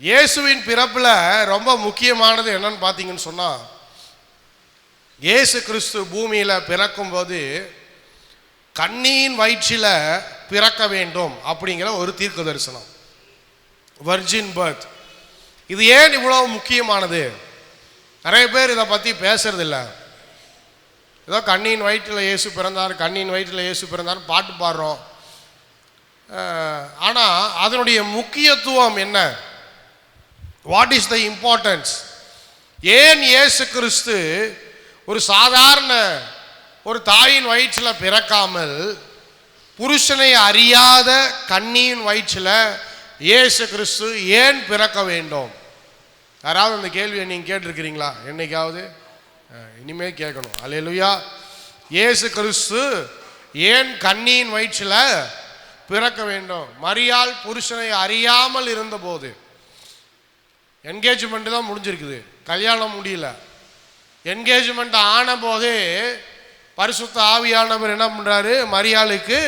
இயேசுவின் பிறப்புல ரொம்ப முக்கியமானது என்னன்னு பார்த்தீங்கன்னு சொன்னா, இயேசு கிறிஸ்து பூமியில பிறக்கும் போது கன்னியின் வயிற்றில பிறக்க வேண்டும் அப்படிங்கிற ஒரு தீர்க்க தரிசனம், வர்ஜின் பர்த். இது ஏன் இவ்வளவு முக்கியமானது? நிறைய பேர் இதை பத்தி பேசுறது இல்லை. ஏதோ கன்னியின் வயிற்றில் இயேசு பிறந்தார், கன்னியின் வயிற்றில் இயேசு பிறந்தார் பாட்டு பாடுறோம். ஆனால் அதனுடைய முக்கியத்துவம் என்ன? What is the importance? ஏன் இயேசு கிறிஸ்து ஒரு சாதாரண ஒரு தாயின் வயிற்றில் பிறக்காமல் புருஷனை அறியாத கன்னியின் வயிற்றில் இயேசு கிறிஸ்து ஏன் பிறக்க வேண்டும்? யாராவது அந்த கேள்வியை நீங்கள் கேட்டிருக்கிறீங்களா என்னைக்காவது? இனிமே கேட்கணும். அல்லேலூயா. இயேசு கிறிஸ்து ஏன் கன்னியின் வயிற்றில் பிறக்க வேண்டும்? மரியாள் புருஷனை அறியாமல் இருந்தபோது, என்கேஜ்மெண்ட் தான் முடிஞ்சிருக்குது, கல்யாணம் முடியல. என்கேஜ்மெண்ட் ஆன போதே பரிசுத்த ஆவியானவர் என்ன பண்றாரு? மரியாளுக்கு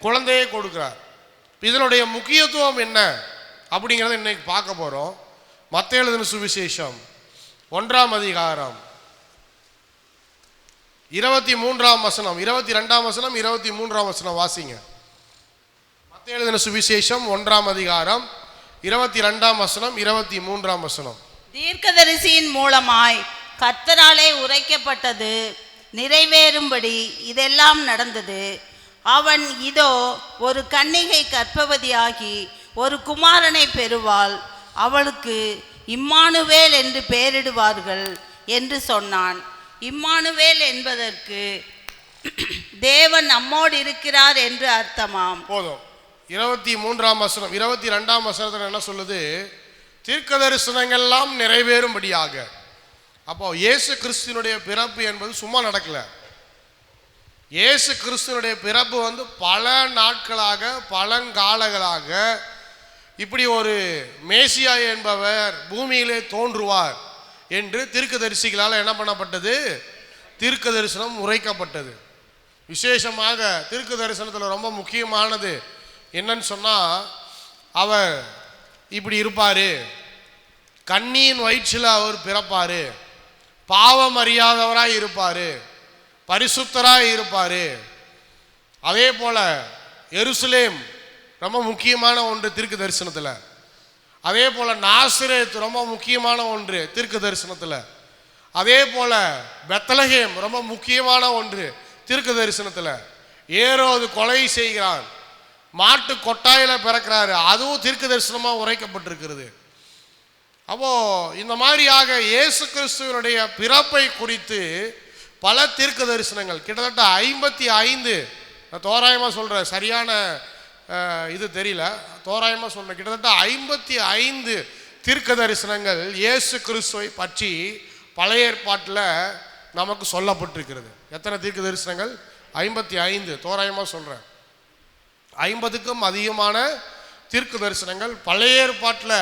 குழந்தையை கொடுக்கிறார். இதனுடைய முக்கியத்துவம் என்ன அப்படிங்கிறத இன்னைக்கு பார்க்க போறோம். மத்தேயு எழுதின சுவிசேஷம் 1ஆம் அதிகாரம் 23ஆம் வசனம், 22ஆம் வசனம், 23ஆம் வசனம் வாசிங்க. மத்தேயு எழுதின சுவிசேஷம் 1ஆம் அதிகாரம் 22ஆம் வசனம், 23ஆம் வசனம். தீர்க்கதரிசியின் மூலமாய் கர்த்தராலே உரைக்கப்பட்டது நிறைவேறும்படி இதெல்லாம் நடந்தது. அவன் இதோ ஒரு கன்னிகை கர்ப்பவதியாகி ஒரு குமாரனை பெறுவாள், அவளுக்கு இம்மானுவேல் என்று பெயரிடுவார்கள் என்று சொன்னான். இம்மானுவேல் என்பதற்கு தேவன் நம்மோடு இருக்கிறார் என்று அர்த்தமாம். போதும். 23ஆம் வசனம், 22ஆம் வசனத்தில் என்ன சொல்லுது? தீர்க்க தரிசனங்கள்லாம் நிறைவேறும்படியாக. அப்போ இயேசு கிறிஸ்துனுடைய பிறப்பு என்பது சும்மா நடக்கல. இயேசு கிறிஸ்துனுடைய பிறப்பு பல நாட்களாக, பழங்காலங்களாக இப்படி ஒரு மேசியா என்பவர் பூமியிலே தோன்றுவார் என்று தீர்க்கதரிசிகளால் என்ன பண்ணப்பட்டது? தீர்க்க தரிசனம் உரைக்கப்பட்டது. விசேஷமாக தீர்க்க தரிசனத்தில் ரொம்ப முக்கியமானது என்னன்னு சொன்னால், அவர் இப்படி இருப்பார், கன்னியின் வயிற்றில் அவர் பிறப்பார், பாவம் அறியாதவராய் இருப்பார், பரிசுத்தராய் இருப்பார். அதே போல் எருசலேம் ரொம்ப முக்கியமான ஒன்று தீர்க்க தரிசனத்தில். அதே போல் நாசரேத் ரொம்ப முக்கியமான ஒன்று தீர்க்க தரிசனத்தில். அதே போல் பெத்லகேம் ரொம்ப முக்கியமான ஒன்று தீர்க்க தரிசனத்தில். ஏரோது கொலை செய்கிறான், மாட்டு கொட்டாயில் பிறக்கிறாரு, அதுவும் தீர்க்க தரிசனமாக உரைக்கப்பட்டிருக்கிறது. அப்போ இந்த மாதிரியாக இயேசு கிறிஸ்துவனுடைய பிறப்பை குறித்து பல தீர்க்க தரிசனங்கள், கிட்டத்தட்ட 55, நான் தோராயமாக சொல்கிறேன், சரியான இது தெரியல, தோராயமாக சொல்கிறேன், கிட்டத்தட்ட 55 தீர்க்க தரிசனங்கள் இயேசு கிறிஸ்துவை பற்றி பழைய ஏற்பாட்டில் நமக்கு சொல்லப்பட்டிருக்கிறது. எத்தனை தீர்க்க தரிசனங்கள்? 55, தோராயமாக சொல்கிறேன். 50க்கும் அதிகமான தீர்க்க தரிசனங்கள் பழைய ஏற்பாட்டில்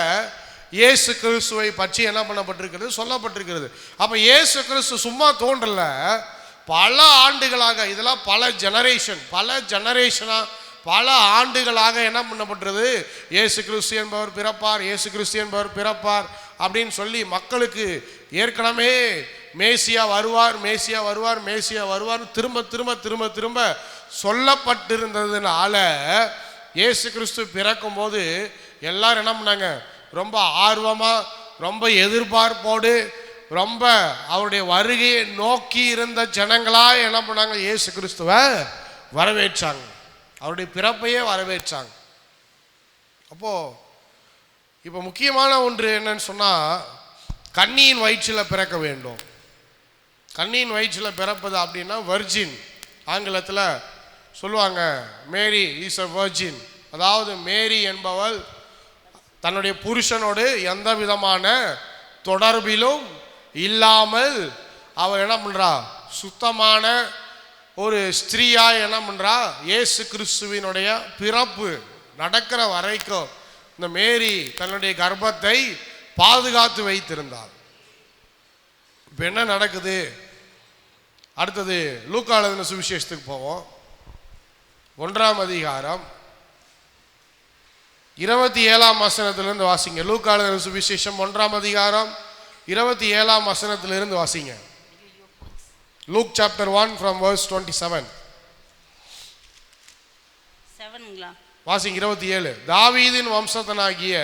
இயேசு கிறிஸ்துவை பற்றி என்ன பண்ணப்பட்டிருக்கிறது? சொல்லப்பட்டிருக்கிறது. அப்போ இயேசு கிறிஸ்து சும்மா தோன்றல, பல ஆண்டுகளாக, இதெல்லாம் பல ஜெனரேஷனாக பல ஆண்டுகளாக என்ன பண்ணப்பட்டது? இயேசு கிறிஸ்து என்பவர் பிறப்பார், இயேசு கிறிஸ்து என்பவர் பிறப்பார் அப்படின்னு சொல்லி மக்களுக்கு ஏற்கனவே மேசியா வருவார், மேசியா வருவார், மேசியா வருவார் திரும்ப திரும்ப திரும்ப திரும்ப சொல்லப்பட்டிருந்ததுனால இயேசு கிறிஸ்து பிறக்கும் போது எல்லாரும் என்ன பண்ணாங்க? ரொம்ப ஆர்வமாக, ரொம்ப எதிர்பார்ப்போடு, ரொம்ப அவருடைய வருகையை நோக்கி இருந்த ஜனங்களா என்ன பண்ணாங்க? இயேசு கிறிஸ்துவை வரவேற்றாங்க, அவருடைய பிறப்பையே வரவேற்றாங்க. அப்போ இப்போ முக்கியமான ஒன்று என்னன்னு சொன்னால், கன்னியின் வயிற்றில் பிறக்க வேண்டும். கன்னியின் வயிற்றில் பிறப்பது அப்படின்னா வர்ஜின், ஆங்கிலத்தில் சொல்லுவாங்க மேரி இஸ் அ வர்ஜின். அதாவது மேரி என்பவள் தன்னுடைய புருஷனோடு எந்த விதமான தொடர்பிலும் இல்லாமல் அவள் என்ன பண்ணுறா, சுத்தமான ஒரு ஸ்திரீயா என்ன பண்ணுறா, இயேசு கிறிஸ்துவினுடைய பிறப்பு நடக்கிற வரைக்கும் இந்த மேரி தன்னுடைய கர்ப்பத்தை பாதுகாத்து வைத்திருந்தாள். இப்போ என்ன நடக்குது? அடுத்தது லூக்கா எழுதின சுவிசேஷத்துக்கு போவோம். 1ஆம் அதிகாரம் 27ஆம் வசனத்திலிருந்து வாசிங்க. லூக்கா எழுதின சுவிசேஷம் 1ஆம் அதிகாரம் 27ஆம் வசனத்திலிருந்து வாசிங்க. Luke chapter 1 from verse 27. வாசிங்க 27. தாவீதின் வம்சத்தானாகிய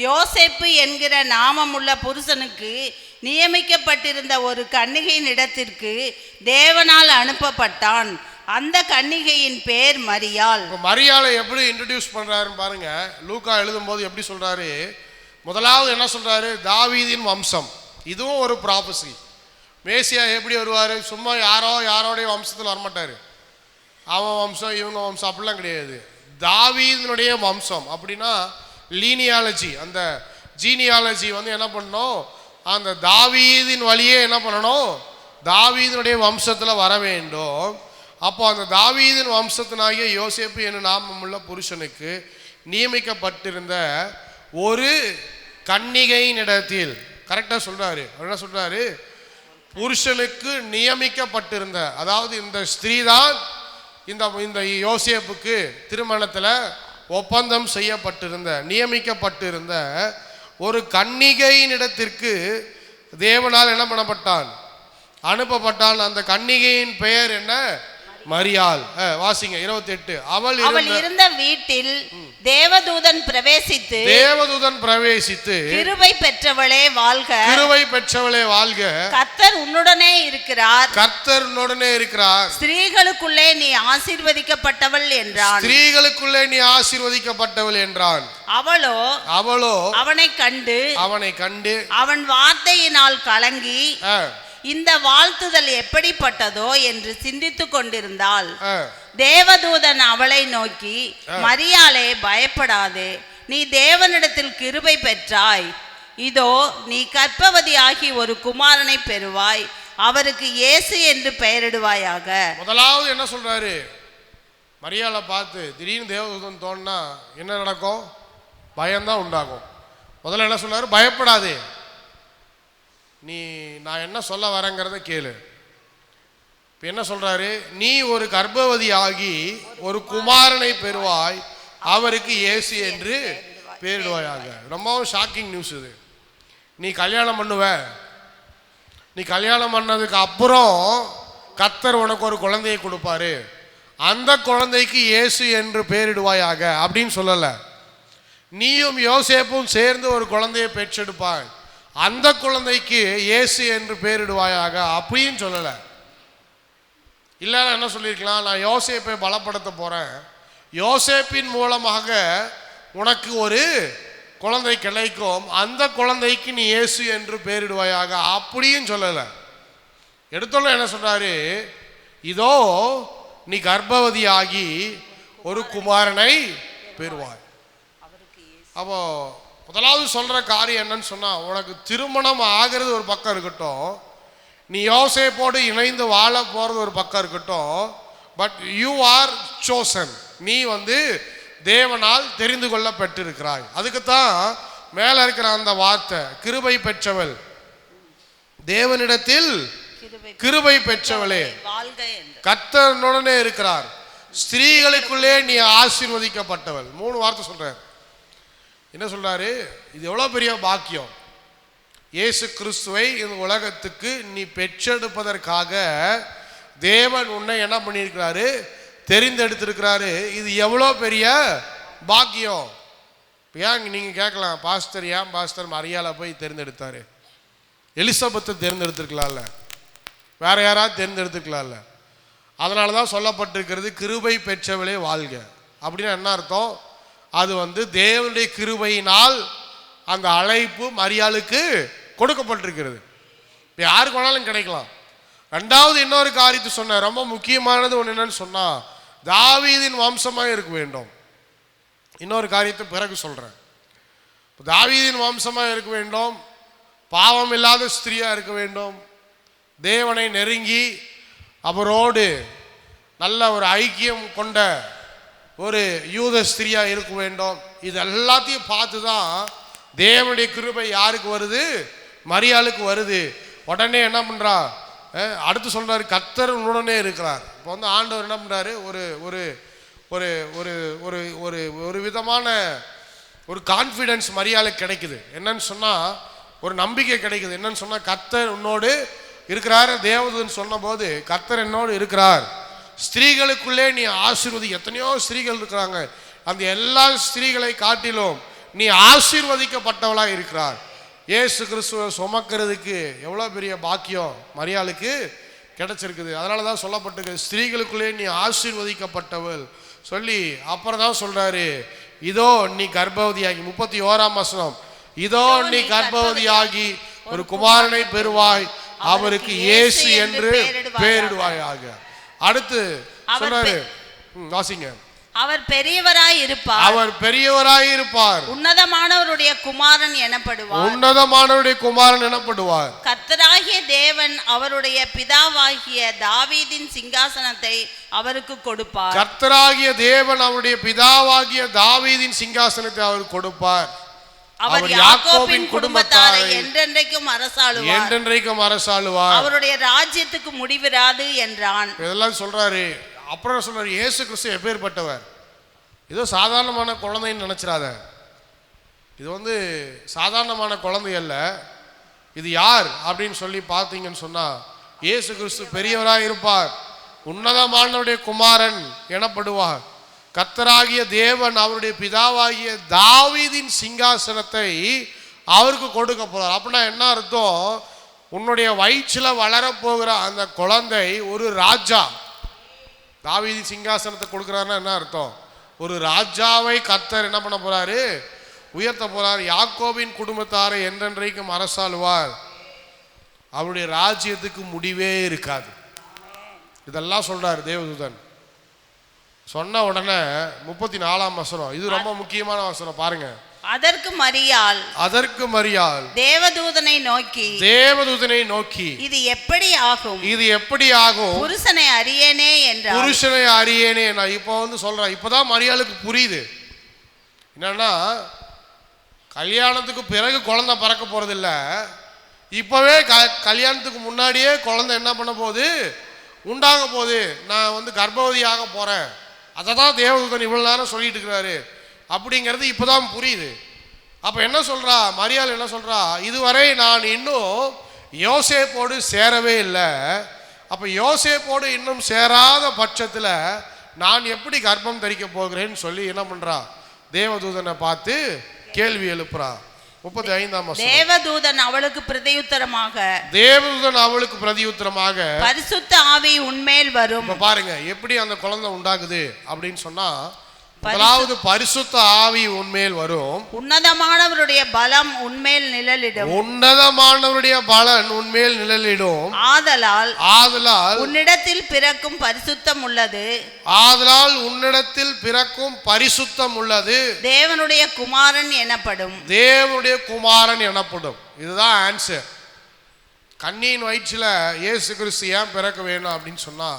யோசேப்பு என்கிற நாமமுள்ள புருஷனுக்கு நியமிக்கப்பட்டிருந்த ஒரு கன்னிகையின் இடத்திற்கு தேவனால் அனுப்பப்பட்டான். அந்த கன்னிகையின் பேர் மரியாள். மரியாளை எப்படி இன்ட்ரோடியூஸ் பண்றாருன்னு பாருங்க. லூக்கா எழுதும்போது எப்படி சொல்றாரு? முதலாவது என்ன சொல்றாரு? தாவீதின் வம்சம். இதுவும் ஒரு ப்ராபசி. மேசியா எப்படி வருவார்? சும்மா யாரோடைய வம்சத்தில் வரமாட்டார். அவன் வம்சம் இவங்க வம்சம் அப்படிலாம் கிடையாது. தாவீதினுடைய வம்சம் அப்படின்னா லீனியாலஜி, அந்த ஜீனியாலஜி வந்து என்ன பண்ணணும், அந்த தாவீதின் வழியே என்ன பண்ணணும், தாவீதினுடைய வம்சத்தில் வர வேண்டும். அப்போ அந்த தாவீதின் வம்சத்தினாகிய யோசேப்பு என்னும் நாமமுள்ள புருஷனுக்கு நியமிக்கப்பட்டிருந்த ஒரு கன்னிகையின் இடத்தில், கரெக்டாக சொல்றாரு. என்ன சொல்றாரு? புருஷனுக்கு நியமிக்கப்பட்டிருந்த, அதாவது இந்த ஸ்திரீ தான் இந்த யோசேப்புக்கு திருமணத்தில் ஒப்பந்தம் செய்யப்பட்டிருந்த, நியமிக்கப்பட்டிருந்த ஒரு கன்னிகையின் இடத்திற்கு தேவனால் என்ன பண்ணப்பட்டான், அனுப்பப்பட்டான். அந்த கன்னிகையின் பெயர் என்ன? மரியாள். வாசிங்க 28. அவள் இருந்த வீட்டில் தேவதூதன் பிரவேசித்து கிருபை பெற்றவளே வாழ்க, கிருபை பெற்றவளே வாழ்க, கர்த்தர் உன்னுடனே இருக்கிறார், கர்த்தர் உன்னுடனே இருக்கிறார், ஸ்திரீகளுக்குள்ளே நீ ஆசீர்வதிக்கப்பட்டவள் என்றான். ஸ்திரீகளுக்குள்ளே நீ ஆசீர்வதிக்கப்பட்டவள் என்றான். அவளோ அவனை கண்டு அவன் வார்த்தையினால் கலங்கி இந்த வாழ்த்துதல் எப்படிப்பட்டதோ என்று சிந்தித்துக் கொண்டிருந்தாள். தேவதூதன் அவளை நோக்கி, மரியாளே பயப்படாதே, நீ தேவனிடத்தில் கிருபை பெற்றாய். இதோ நீ கர்ப்பவதியாகி ஒரு குமாரனை பெறுவாய், அவருக்கு இயேசு என்று பெயரிடுவாயாக. முதலாவது என்ன சொல்றாரு? மரியாளை பார்த்து திடீர்னு தேவதூதன் தோன்னா என்ன நடக்கும்? பயம்தான் உண்டாகும். முதல்ல என்ன சொல்றாரு? பயப்படாதே, நான் என்ன சொல்ல வரேங்கிறத கேளு. இப்போ என்ன சொல்றாரு? நீ ஒரு கர்ப்பவதி ஆகி ஒரு குமாரனை பெறுவாய், அவருக்கு இயேசு என்று பெயரிடுவாயாக. ரொம்பவும் ஷாக்கிங் நியூஸ் இது. நீ கல்யாணம் பண்ணுவ, நீ கல்யாணம் பண்ணதுக்கு அப்புறம் கர்த்தர் உனக்கு ஒரு குழந்தையை கொடுப்பாரு, அந்த குழந்தைக்கு இயேசு என்று பெயரிடுவாயாக அப்படின்னு சொல்லலை. நீயும் யோசேப்பும் சேர்ந்து ஒரு குழந்தையை பெற்றெடுப்பாய், அந்த குழந்தைக்கு இயேசு என்று பெயரிடுவாயாக அப்படின்னு சொல்லலை. இல்லை என்ன சொல்லியிருக்கலாம், நான் யோசேப்பை பலப்படுத்த போகிறேன், யோசேப்பின் மூலமாக உனக்கு ஒரு குழந்தை கிடைக்கும், அந்த குழந்தைக்கு நீ இயேசு என்று பெயரிடுவாயாக அப்படின்னு சொல்லலை. எடுத்தோன்னு என்ன சொல்றாரு? இதோ நீ கர்ப்பவதியாகி ஒரு குமாரனை பெறுவாய். அப்போ முதலாவது சொல்ற காரியம் என்னன்னு சொன்னா, உனக்கு திருமணம் ஆகிறது ஒரு பக்கம் இருக்கட்டும், நீ யோசேப்போடு இணைந்து வாழ போறது ஒரு பக்கம் இருக்கட்டும், பட் யூ ஆர் சோசன், நீ வந்து தேவனால் தெரிந்து கொள்ளப்பட்டிருக்கிறாய். அதுக்குத்தான் மேல இருக்கிற அந்த வார்த்தை, கிருபை பெற்றவள், தேவனிடத்தில் கிருபை பெற்றவளே, கர்த்தருடனே இருக்கிறார், ஸ்திரீகளுக்குள்ளே நீ ஆசீர்வதிக்கப்பட்டவள். 3 வார்த்தை சொல்றார். என்ன சொல்றாரு? இது எவ்வளவு பெரிய பாக்கியம். இயேசு கிறிஸ்துவை இந்த உலகத்துக்கு நீ பெற்றெடுப்பதற்காக தேவன் உன்னை என்ன பண்ணியிருக்கிறாரு? தெரிந்தெடுத்திருக்கிறாரு. இது எவ்வளோ பெரிய பாக்கியம். ஏன் நீங்க கேட்கலாம், பாஸ்டர் ஏன் பாஸ்டர் மரியாதை போய் தேர்ந்தெடுத்தாரு? எலிசபெத்தை தேர்ந்தெடுத்திருக்கலாம்ல, வேற யாராவது தேர்ந்தெடுத்துக்கலாம்ல. அதனால தான் சொல்லப்பட்டிருக்கிறது கிருபை பெற்றவளே வாழ்க. அப்படின்னா என்ன அர்த்தம்? அது தேவனுடைய கிருபையினால் அந்த அழைப்பு மரியாளுக்கு கொடுக்கப்பட்டிருக்கிறது. இப்போ யாருக்கு வேணாலும் கிடைக்கலாம். ரெண்டாவது இன்னொரு காரியத்தை சொன்ன, ரொம்ப முக்கியமானது ஒன்று என்னன்னு சொன்னா, தாவீதின் வம்சமாக இருக்க வேண்டும். இன்னொரு காரியத்தை பிறகு சொல்றேன். தாவீதின் வம்சமாக இருக்க வேண்டும், பாவம் இல்லாத ஸ்திரீயா இருக்க வேண்டும், தேவனை நெருங்கி அவரோடு நல்ல ஒரு ஐக்கியம் கொண்ட ஒரு யூத ஸ்திரீயா இருக்க வேண்டும். இது எல்லாத்தையும் பார்த்து தான் தேவனுடைய கிருபை யாருக்கு வருது? மரியாளுக்கு வருது. உடனே என்ன பண்றா? அடுத்து சொல்றாரு, கர்த்தர் உடனே இருக்கிறார். இப்போ ஆண்டவர் என்ன பண்றாரு? ஒரு ஒரு ஒரு ஒரு ஒரு ஒரு ஒரு விதமான ஒரு கான்ஃபிடன்ஸ் மரியாளுக்கு கிடைக்குது. என்னன்னு சொன்னா, ஒரு நம்பிக்கை கிடைக்குது. என்னன்னு சொன்னா, கர்த்தர் உன்னோடு இருக்கிறார். தேவதூதன் சொன்ன போது கர்த்தர் என்னோடு இருக்கிறார், ஸ்திரீகளுக்குள்ளே நீ ஆசீர்வதி. எத்தனையோ ஸ்திரீகள் இருக்கிறாங்க, அந்த எல்லா ஸ்திரீகளை காட்டிலும் நீ ஆசீர்வதிக்கப்பட்டவளா இருக்கிறார். இயேசு கிறிஸ்துவை சுமக்கிறதுக்கு எவ்வளோ பெரிய பாக்கியம் மரியாளுக்கு கிடைச்சிருக்குது. அதனால தான் சொல்லப்பட்டிருக்கு, ஸ்திரீகளுக்குள்ளே நீ ஆசீர்வதிக்கப்பட்டவள் சொல்லி அப்புறம் தான் சொல்றாரு, இதோ நீ கர்ப்பவதியாகி, 31ஆம் வசனம், இதோ நீ கர்ப்பவதியாகி ஒரு குமாரனை பெறுவாய், அவருக்கு இயேசு என்று பெயரிடுவாயாக. அடுத்து சொல்றாரு, வாசிங்க. அவர் பெரியவராய் இருப்பார், அவர் பெரியவராய் இருப்பார், உன்னதமானவருடைய குமாரன் எனப்படுவார், உன்னதமானவருடைய குமாரன் எனப்படுவார். கர்த்தராகிய தேவன் அவருடைய பிதாவாகிய தாவீதின் சிங்காசனத்தை அவருக்கு கொடுப்பார். கர்த்தராகிய தேவன் அவருடைய பிதாவாகிய தாவீதின் சிங்காசனத்தை அவருக்கு கொடுப்பார். அவர் யாக்கோபின் குடும்பத்தாரை என்றென்றைக்கும் அரசாளுவார், என்றென்றைக்கும் அரசாளுவார். அவருடைய ராஜ்யத்துக்கு முடிவிராது என்றான். இதெல்லாம் சொல்றாரு. அப்புறம் சொல்றாரு, இயேசு கிறிஸ்து எப்பேற்பட்டவர்? ஏதோ சாதாரணமான குழந்தைன்னு நினைச்சிடாத. இது சாதாரணமான குழந்தை அல்ல. இது யார் அப்படின்னு சொல்லி பார்த்தீங்கன்னு சொன்னா, இயேசு கிறிஸ்து பெரியவராய் இருப்பார், உன்னதமானவருடைய குமாரன் எனப்படுவார். கர்த்தராகிய தேவன் அவருடைய பிதாவாகிய தாவீதின் சிங்காசனத்தை அவருக்கு கொடுக்க போறார். அப்படின்னா என்ன அர்த்தம்? உன்னுடைய வயிற்றில் வளரப்போகிற அந்த குழந்தை ஒரு ராஜா. தாவீதின் சிங்காசனத்தை கொடுக்குறாருன்னா என்ன அர்த்தம்? ஒரு ராஜாவை கர்த்தர் என்ன பண்ண போறாரு? உயர்த்த போறார். யாக்கோபின் குடும்பத்தாரை என்றென்றைக்கும் அரசாளுவார், அவருடைய ராஜ்யத்துக்கு முடிவே இருக்காது. இதெல்லாம் சொல்றாரு தேவதூதன். சொன்ன உடனே 34ஆம் வசனம், இது ரொம்ப முக்கியமான வசனம் பாருங்க. அதற்கு மரியாள் தேவதூதனை நோக்கி இது எப்படி ஆகும், புருஷனை அறியேனே என்றார். இப்போ சொல்றேன், இப்பதான் மரியாளுக்கு புரியுது. என்னன்னா, கல்யாணத்துக்கு பிறகு குழந்தை பிறக்க போறது இல்ல, இப்பவே கல்யாணத்துக்கு முன்னாடியே குழந்தை என்ன பண்ண போகுது? உண்டாக போகுது. நான் கர்ப்பவதியாக போறேன். அதை தான் தேவதூதன் இவ்வளவு நேரம் சொல்லிட்டு இருக்கிறாரு அப்படிங்கிறது இப்பதான் புரியுது. அப்ப என்ன சொல்றா மரியாள்? என்ன சொல்றா? இதுவரை நான் இன்னும் யோசேப்போடு சேரவே இல்லை. அப்ப யோசேப்போடு இன்னும் சேராத பட்சத்துல நான் எப்படி கர்ப்பம் தரிக்க போகிறேன்னு சொல்லி என்ன பண்றா? தேவதூதனை பார்த்து கேள்வி எழுப்புறா. 35ஆம் வசனம், தேவதூதன் அவளுக்கு பிரதியுத்தரமாக பரிசுத்த ஆவி உன்மேல் வரும். பாருங்க எப்படி அந்த குழந்தை உண்டாகுது அப்படின்னு சொன்னா, முதலாவது பரிசுத்த ஆவி உன்மேல் வரும், உன்னதமானவருடைய பலம் உன்மேல் நிழலிடும், ஆதலால் உன்னிடத்தில் பிறக்கும் பரிசுத்தம் உள்ளது, தேவனுடைய குமாரன் எனப்படும். இதுதான் ஆன்சர். கன்னியின் வயிற்றில இயேசு கிறிஸ்து ஏன் பிறக்க வேணும் அப்படின்னு சொன்னா,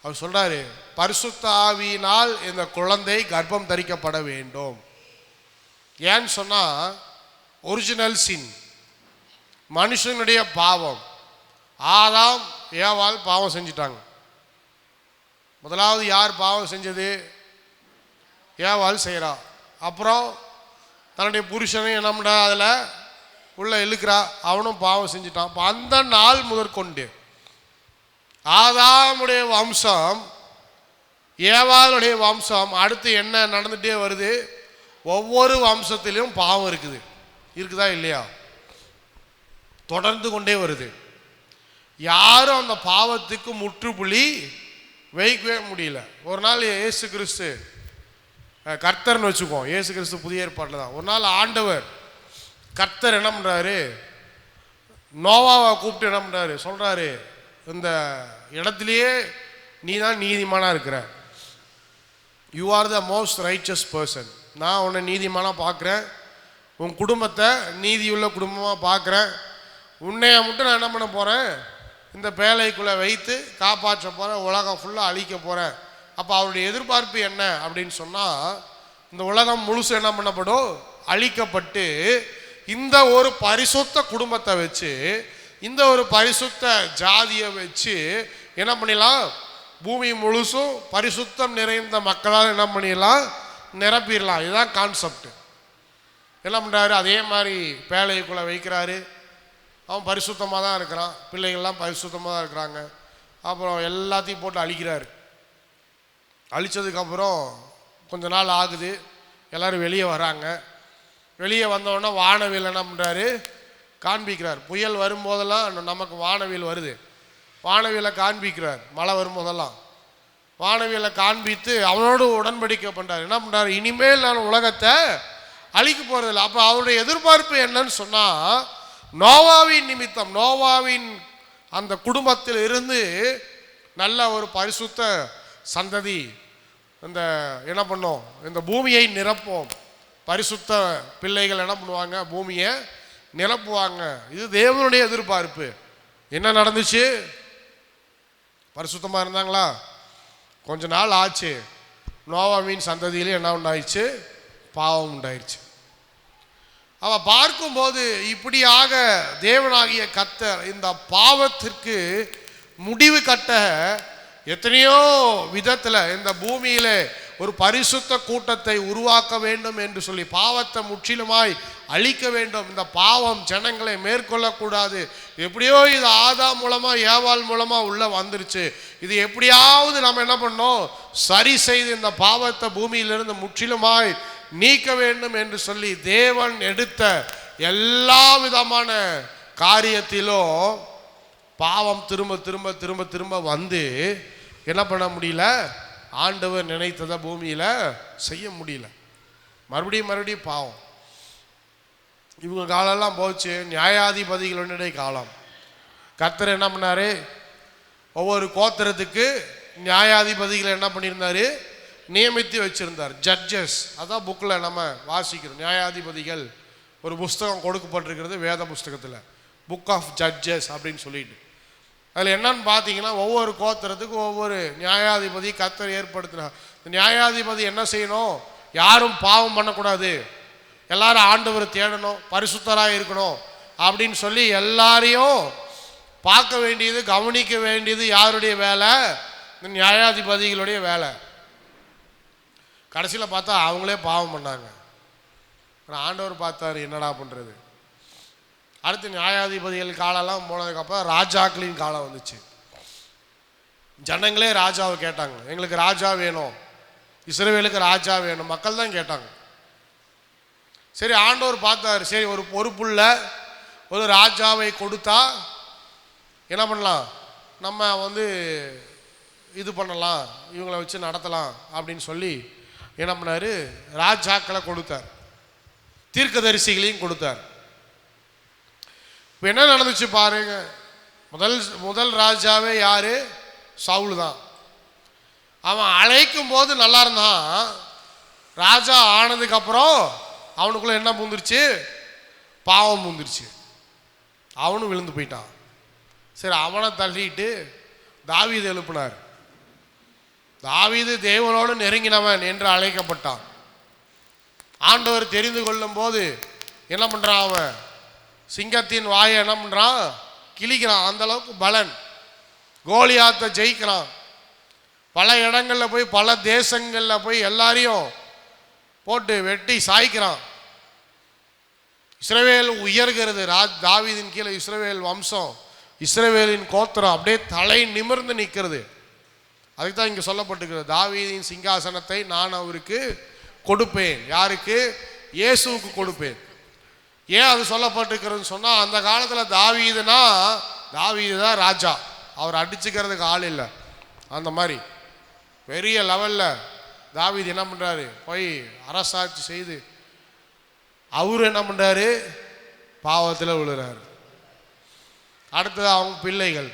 அவர் சொல்றாரு, பரிசுத்த ஆவியினால் இந்த குழந்தை கர்ப்பம் தரிக்கப்பட வேண்டும். ஏன்னு சொன்னா, ஒரிஜினல் சின், மனுஷனுடைய பாவம். ஆதாம் ஏவாள் பாவம் செஞ்சிட்டாங்க. முதலாவது யார் பாவம் செஞ்சது? ஏவாள் செய்கிறா. அப்புறம் தன்னுடைய புருஷனை என்ன பண்ணா, அதில் உள்ள இழுக்கிறா, அவனும் பாவம் செஞ்சிட்டான். அப்போ அந்த நாள் முதற்கொண்டு ஆதாமுடைய வம்சம், ஏவாளுடைய வம்சம், அடுத்து என்ன நடந்துகிட்டே வருது? ஒவ்வொரு வம்சத்திலும் பாவம் இருக்குதா இல்லையா? தொடர்ந்து கொண்டே வருது. யாரும் அந்த பாவத்துக்கு முற்றுப்புள்ளி வைக்கவே முடியல. ஒரு நாள் இயேசு கிறிஸ்து கர்த்தர்னு வச்சுக்குவோம். இயேசு கிறிஸ்து புதிய ஏற்பாட்டில் தான். ஒரு நாள் ஆண்டவர் கர்த்தர் என்ன பண்ணுறாரு, நோவாவை கூப்பிட்டு என்ன பண்ணுறாரு, சொல்கிறாரு, இந்த இடத்துலையே நீ தான் நீதிமானாக இருக்கிற, you are the most riches person. நான் உன்னை நீதிமானாக பார்க்குறேன், உன் குடும்பத்தை நீதியுள்ள குடும்பமாக பார்க்குறேன், உன்னைய மட்டும் நான் என்ன பண்ண போகிறேன், இந்த பேழைக்குள்ளே வைத்து காப்பாற்ற போகிறேன், உலகம் ஃபுல்லாக அழிக்க போகிறேன். அப்போ அவருடைய எதிர்பார்ப்பு என்ன அப்படின்னு சொன்னால், இந்த உலகம் முழுசு என்ன பண்ணப்படும், அழிக்கப்பட்டு இந்த ஒரு பரிசுத்த குடும்பத்தை வச்சு, இந்த ஒரு பரிசுத்த ஜாதியை வச்சு என்ன பண்ணிடலாம், பூமி முழுசும் பரிசுத்தம் நிறைந்த மக்களால் என்ன பண்ணிடலாம், நிரப்பிடலாம். இதுதான் கான்செப்ட். என்ன பண்ணுறாரு, அதே மாதிரி பேழைக்குள்ளே வைக்கிறாரு. அவன் பரிசுத்தமாக தான் இருக்கிறான், பிள்ளைகள்லாம் பரிசுத்தமாக தான் இருக்கிறாங்க. அப்புறம் எல்லாத்தையும் போட்டு அழிக்கிறாரு. அழித்ததுக்கப்புறம் கொஞ்ச நாள் ஆகுது, எல்லோரும் வெளியே வராங்க. வெளியே வந்தோடனே வானவில் என்ன பண்ணுறாரு, காண்பிக்கிறார். புயல் வரும்போதெல்லாம் நமக்கு வானவில் வருது, வானவியலை காண்பிக்கிறார். மழை வரும்போதெல்லாம் வானவியலை காண்பித்து அவனோடு உடன்படிக்கை பண்ணுறார். என்ன பண்ணுறாரு, இனிமேல் நான் உலகத்தை அழிக்க போகிறதில்லை. அப்போ அவருடைய எதிர்பார்ப்பு என்னன்னு சொன்னால், நோவாவின் நிமித்தம், நோவாவின் அந்த குடும்பத்தில் இருந்து நல்ல ஒரு பரிசுத்த சந்ததி இந்த என்ன பண்ணோம், இந்த பூமியை நிரப்போம். பரிசுத்த பிள்ளைகள் என்ன பண்ணுவாங்க, பூமியை நிரப்புவாங்க. இது தேவனுடைய எதிர்பார்ப்பு. என்ன நடந்துச்சு, பரிசுத்தமாக இருந்தாங்களா? கொஞ்ச நாள் ஆச்சு, நோவாவின் சந்ததியிலே என்ன உண்டாயிடுச்சு, பாவம் உண்டாயிடுச்சு. அவன் பார்க்கும்போது இப்படியாக தேவனாகிய கர்த்தர் இந்த பாவத்திற்கு முடிவு கட்ட எத்தனையோ விதத்தில் இந்த பூமியில ஒரு பரிசுத்த கூட்டத்தை உருவாக்க வேண்டும் என்று சொல்லி பாவத்தை முற்றிலுமாய் அழிக்க வேண்டும். இந்த பாவம் ஜனங்களை மேற்கொள்ளக்கூடாது. எப்படியோ இது ஆதாம் மூலமா ஏவாள் மூலமா உள்ள வந்துருச்சு, இது எப்படியாவது நம்ம என்ன பண்ணோம், சரி செய்து இந்த பாவத்தை பூமியிலிருந்து முற்றிலுமாய் நீக்க வேண்டும் என்று சொல்லி தேவன் எடுத்த எல்லா விதமான காரியத்திலும் பாவம் திரும்ப திரும்ப திரும்ப திரும்ப வந்து என்ன பண்ண முடியல, ஆண்டவர் நினைத்ததை பூமியில செய்ய முடியல. மறுபடியும் பாவம். இவங்க காலெல்லாம் போச்சு, நியாயாதிபதிகளுடைய காலம். கர்த்தர் என்ன பண்ணாரு, ஒவ்வொரு கோத்திரத்துக்கு நியாயாதிபதிகளை என்ன பண்ணியிருந்தாரு, நியமித்து வச்சிருந்தார். ஜட்ஜஸ், அதான் புக்கில் நம்ம வாசிக்கிறோம். நியாயாதிபதிகள் ஒரு புஸ்தகம் கொடுக்கப்பட்டிருக்கிறது வேத புஸ்தகத்தில், புக் ஆஃப் ஜட்ஜஸ் அப்படின்னு சொல்லிட்டு. அதில் என்னன்னு பார்த்தீங்கன்னா, ஒவ்வொரு கோத்திரத்துக்கு ஒவ்வொரு நியாயாதிபதி கர்த்தர் ஏற்படுத்தினார். நியாயாதிபதி என்ன செய்யணும், யாரும் பாவம் பண்ணக்கூடாது, எல்லாரும் ஆண்டவரை தேடணும், பரிசுத்தராக இருக்கணும் அப்படின்னு சொல்லி எல்லாரையும் பார்க்க வேண்டியது, கவனிக்க வேண்டியது யாருடைய வேலை, இந்த நியாயாதிபதிகளுடைய வேலை. கடைசியில் பார்த்தா அவங்களே பாவம் பண்ணாங்க. ஆண்டவர் பார்த்தாரு, என்னடா பண்ணுறது. அடுத்து நியாயாதிபதிகள் காலம்லாம் போனதுக்கப்புறம் ராஜாக்களின் காலம் வந்துச்சு. ஜனங்களே ராஜாவை கேட்டாங்க, எங்களுக்கு ராஜா வேணும், இஸ்ரவேலுக்கு ராஜா வேணும், மக்கள் தான் கேட்டாங்க. சரி, ஆண்டவர் பார்த்தாரு, சரி ஒரு பொறுப்புள்ள ஒரு ராஜாவை கொடுத்தா என்ன பண்ணலாம், நம்ம இது பண்ணலாம், இவங்களை வச்சு நடத்தலாம் அப்படின்னு சொல்லி என்ன பண்ணாரு, ராஜாக்களை கொடுத்தார், தீர்க்கதரிசிகளையும் கொடுத்தார். இப்போ என்ன நடந்துச்சு பாருங்க. முதல் ராஜாவே யாரு, சவுல் தான். அவன் அழைக்கும் போது நல்லா இருந்தான், ராஜா ஆனதுக்கு அப்புறம் அவனுக்குள்ள என்ன பூந்துருச்சு, பாவம் பூந்துருச்சு, அவனும் விழுந்து போயிட்டான். சரி, அவனை தள்ளிட்டு தாவீது எழுப்பினார். தாவீது தேவனோடு நெருங்கினவன் என்று அழைக்கப்பட்டான். ஆண்டவர் தெரிந்து கொள்ளும் போது என்ன பண்றான், அவன் சிங்கத்தின் வாயை என்ன பண்றான், கிழிக்கிறான். அந்த அளவுக்கு பலன், கோலியாத்தை ஜெயிக்கிறான். பல இடங்கள்ல போய், பல தேசங்கள்ல போய் எல்லாரையும் போட்டு வெட்டி சாய்க்கிறான். இஸ்ரவேல் உயர்கிறது. தாவீதின் கீழே இஸ்ரவேல் வம்சம், இஸ்ரவேலின் கோத்திரம் அப்படியே தலை நிமிர்ந்து நிற்கிறது. அதுக்கு தான் இங்கே சொல்லப்பட்டிருக்கிறது, தாவீதின் சிங்காசனத்தை நான் அவருக்கு கொடுப்பேன். யாருக்கு, இயேசுவுக்கு கொடுப்பேன். ஏன் அது சொல்லப்பட்டிருக்கிறதுன்னு சொன்னால், அந்த காலத்தில் தாவீது தான் ராஜா, அவர் அடிச்சுக்கிறதுக்கு ஆள் இல்லை. அந்த மாதிரி பெரிய லெவலில் தாவீது என்ன பண்றாரு, போய் அரசாட்சி செய்து அவரு என்ன பண்றாரு, பாவத்தில் விழுறாரு. அடுத்தது அவங்க பிள்ளைகள்,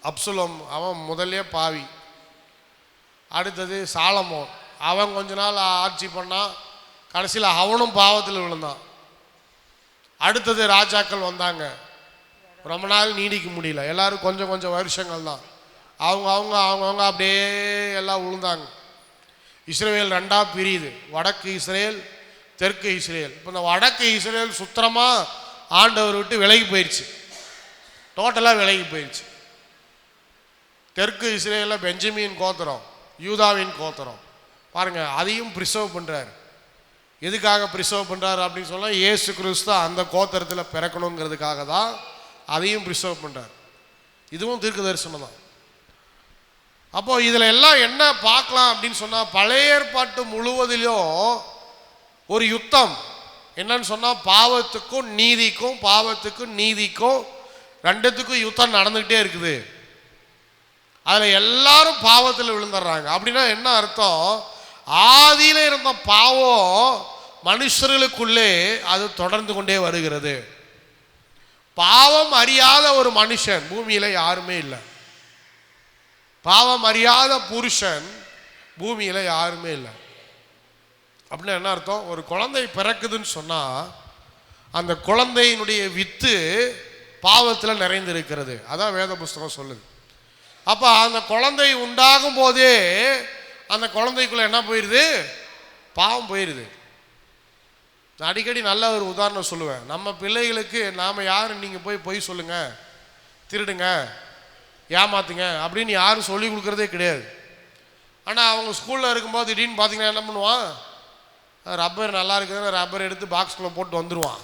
அப்சலோம் அவன் முதல்ல பாவி. அடுத்தது சாலமோன், அவன் கொஞ்ச நாள் ஆட்சி பண்ணான், கடைசியில் அவனும் பாவத்தில் விழுந்தான். அடுத்தது ராஜாக்கள் வந்தாங்க, ரொம்ப நாள் நீடிக்க முடியல, எல்லாரும் கொஞ்சம் கொஞ்சம் வருஷங்கள் தான், அவங்கவுங்க அப்படியே எல்லாம் விழுந்தாங்க. இஸ்ரேல் ரெண்டா பிரியுது, வடக்கு இஸ்ரேல், தெற்கு இஸ்ரேல். இப்போ இந்த வடக்கு இஸ்ரேல் சுத்தமாக ஆண்டவர் விட்டு விலகி போயிடுச்சு, டோட்டலாக விலகி போயிடுச்சு. தெற்கு இஸ்ரேலில் பெஞ்சமின் கோத்திரம், யூதாவின் கோத்திரம் பாருங்க, அதையும் பிரிசர்வ் பண்ணுறாரு. எதுக்காக பிரிசர்வ் பண்ணுறாரு அப்படின்னு சொன்னால், இயேசு கிறிஸ்து அந்த கோத்திரத்தில் பிறக்கணுங்கிறதுக்காக தான் அதையும் பிரிசர்வ் பண்ணுறார். இதுவும் தீர்க்க தரிசனம் தான். அப்போ இதில் எல்லாம் என்ன பார்க்கலாம் அப்படின்னு சொன்னால், பழைய ஏற்பாட்டு முழுவதிலும் ஒரு யுத்தம் என்னன்னு சொன்னால், பாவத்துக்கும் நீதிக்கும், பாவத்துக்கும் நீதிக்கும் ரெண்டுத்துக்கும் யுத்தம் நடந்துக்கிட்டே இருக்குது. அதில் எல்லாரும் பாவத்தில் விழுந்துடுறாங்க. அப்படின்னா என்ன அர்த்தம், ஆதியில் இருந்த பாவம் மனுஷர்களுக்குள்ளே அது தொடர்ந்து கொண்டே வருகிறது. பாவம் அறியாத ஒரு மனுஷன் பூமியில யாருமே இல்லை. பாவம் அறியாத புருஷன் பூமியில யாருமே இல்லை. அப்படின்னா என்ன அர்த்தம், ஒரு குழந்தை பிறக்குதுன்னு சொன்னா அந்த குழந்தையினுடைய வித்து பாவத்தில் நிறைந்திருக்கிறது. அதான் வேத புஸ்தகம் சொல்லுது. அப்ப அந்த குழந்தை உண்டாகும் போதே அந்த குழந்தைக்குள்ள என்ன போயிடுது, பாவம் போயிடுது. நான் அடிக்கடி நல்ல ஒரு உதாரணம் சொல்லுவேன். நம்ம பிள்ளைகளுக்கு நாம் யார், நீங்கள் போய் பொய் சொல்லுங்க, திருடுங்க, ஏமாத்துங்க அப்படின்னு யாரும் சொல்லி கொடுக்குறதே கிடையாது. ஆனால் அவங்க ஸ்கூலில் இருக்கும்போது திடீர்னு பார்த்தீங்கன்னா என்ன பண்ணுவான், ரப்பர் நல்லா இருக்குதுன்னு ரப்பர் எடுத்து பாக்ஸ்குள்ளே போட்டு வந்துடுவான்.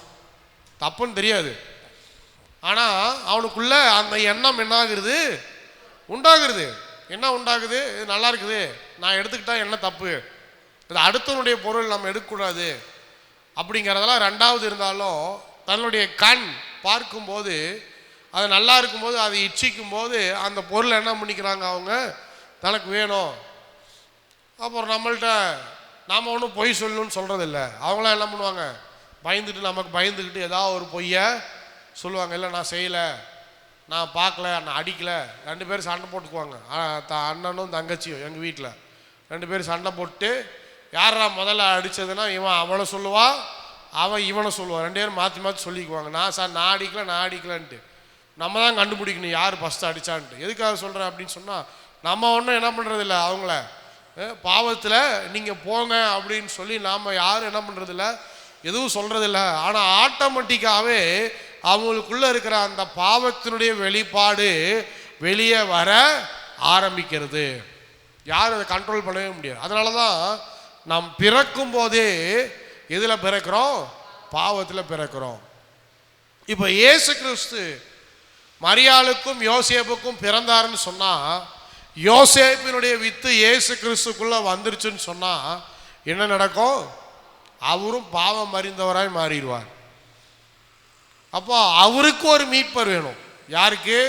தப்புன்னு தெரியாது, ஆனால் அவனுக்குள்ள அந்த எண்ணம் என்ன ஆகுறது, உண்டாகுறது. என்ன உண்டாகுது, இது நல்லா இருக்குது, நான் எடுத்துக்கிட்டா என்ன தப்பு, இது அடுத்தவனுடைய பொருள் நம்ம எடுக்கக்கூடாது அப்படிங்கிறதெல்லாம் ரெண்டாவது இருந்தாலும், தன்னுடைய கண் பார்க்கும்போது அது நல்லா இருக்கும்போது, அதை இச்சிக்கும் போது அந்த பொருள் என்ன பண்ணிக்கிறாங்க, அவங்க தனக்கு வேணும். அப்புறம் நம்மள்கிட்ட நாம் ஒன்றும் பொய் சொல்லணும்னு சொல்கிறதில்ல. அவங்களாம் என்ன பண்ணுவாங்க, பயந்துட்டு நமக்கு பயந்துக்கிட்டு ஏதாவது ஒரு பொய்யை சொல்லுவாங்க. இல்லை நான் செய்யலை, நான் பார்க்கல, நான் அடிக்கலை. ரெண்டு பேரும் சண்டை போட்டுக்குவாங்க, அண்ணனும் தங்கச்சியும். எங்கள் வீட்டில் ரெண்டு பேரும் சண்டை போட்டு யாரா முதல்ல அடித்ததுன்னா இவன் அவனை சொல்லுவான், அவன் இவனை சொல்லுவான். ரெண்டு பேரும் மாற்றி மாற்றி சொல்லிக்குவாங்க. நான் அடிக்கலன்ட்டு நம்ம தான் கண்டுபிடிக்கணும் யார் ஃபஸ்ட்டு அடித்தான்ட்டு. எதுக்காக சொல்கிறேன் அப்படின்னு சொன்னால், நம்ம ஒன்றும் என்ன பண்ணுறதில்ல, அவங்கள பாவத்தில் நீங்கள் போங்க அப்படின்னு சொல்லி நாம் யாரும் என்ன பண்ணுறதில்ல, எதுவும் சொல்கிறதில்ல. ஆனால் ஆட்டோமேட்டிக்காகவே அவங்களுக்குள்ளே இருக்கிற அந்த பாவத்தினுடைய வெளிப்பாடு வெளியே வர ஆரம்பிக்கிறது. யாரும் அதை கண்ட்ரோல் பண்ணவே முடியாது. அதனால தான் நாம் பிறக்கும் போதே எதில் பிறக்கிறோம், பாவத்தில் பிறக்கிறோம். இப்போ இயேசு கிறிஸ்து மரியாளுக்கும் யோசேப்புக்கும் பிறந்தாருன்னு சொன்னால், யோசேப்பினுடைய வித்து இயேசு கிறிஸ்துக்குள்ளே வந்துருச்சுன்னு சொன்னால் என்ன நடக்கும், அவரும் பாவம் அறிந்தவராய் மாறிடுவார். அப்போ அவருக்கு ஒரு மீட்பர் வேணும். யாருக்கு,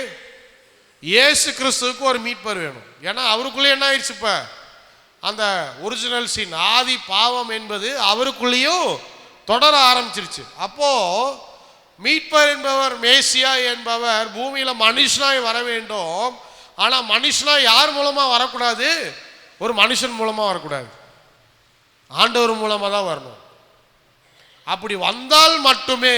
இயேசு கிறிஸ்துவுக்கு ஒரு மீட்பர் வேணும். ஏன்னா அவருக்குள்ளே என்ன ஆயிடுச்சு, இப்போ அந்த ஒரிஜினல் சீன், ஆதி பாவம் என்பது அவருக்குள்ளேயும் தொடர ஆரம்பிச்சிருச்சு. அப்போ மீட்பர் என்பவர், மேசியா என்பவர் பூமியில் மனுஷனாய் வர வேண்டும். ஆனால் மனுஷனாய் யார் மூலமாக வரக்கூடாது, ஒரு மனுஷன் மூலமாக வரக்கூடாது, ஆண்டவர் மூலமாக தான் வரணும். அப்படி வந்தால் மட்டுமே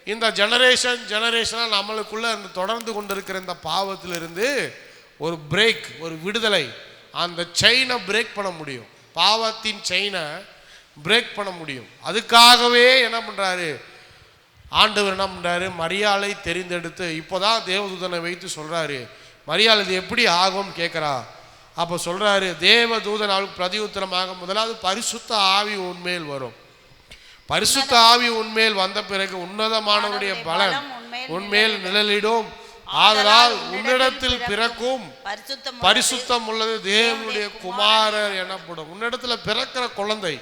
இந்த ஜெனரேஷனாக நம்மளுக்குள்ள இந்த தொடர்ந்து கொண்டிருக்கிற இந்த பாவத்திலிருந்து ஒரு பிரேக், ஒரு விடுதலை, அந்த செயினை பிரேக் பண்ண முடியும். பாவத்தின் செயினை பிரேக் பண்ண முடியும். அதுக்காகவே என்ன பண்ணுறாரு ஆண்டவர், என்ன பண்ணுறாரு, மரியாளை தெரிந்தெடுத்து இப்போதான் தேவதூதனை வைத்து சொல்கிறாரு, மரியாள் இது எப்படி ஆகும் கேட்குறா. அப்போ சொல்கிறாரு, தேவதூதன் அவளுக்கு பிரதி உத்தரமாக, முதலாவது பரிசுத்த ஆவி உன்மேல் வரும். பரிசுத்த ஆவி உன்மேல் வந்த பிறகு உன்னதமானவருடைய பலன் உன்மேல் நிழலிடும். ஆதலால் உன்னிடத்தில் பிறக்கும் பரிசுத்தம் உள்ளது தேவனுடைய குமாரர் எனப்படும். உன்னிடத்தில் பிறக்கிற குழந்தை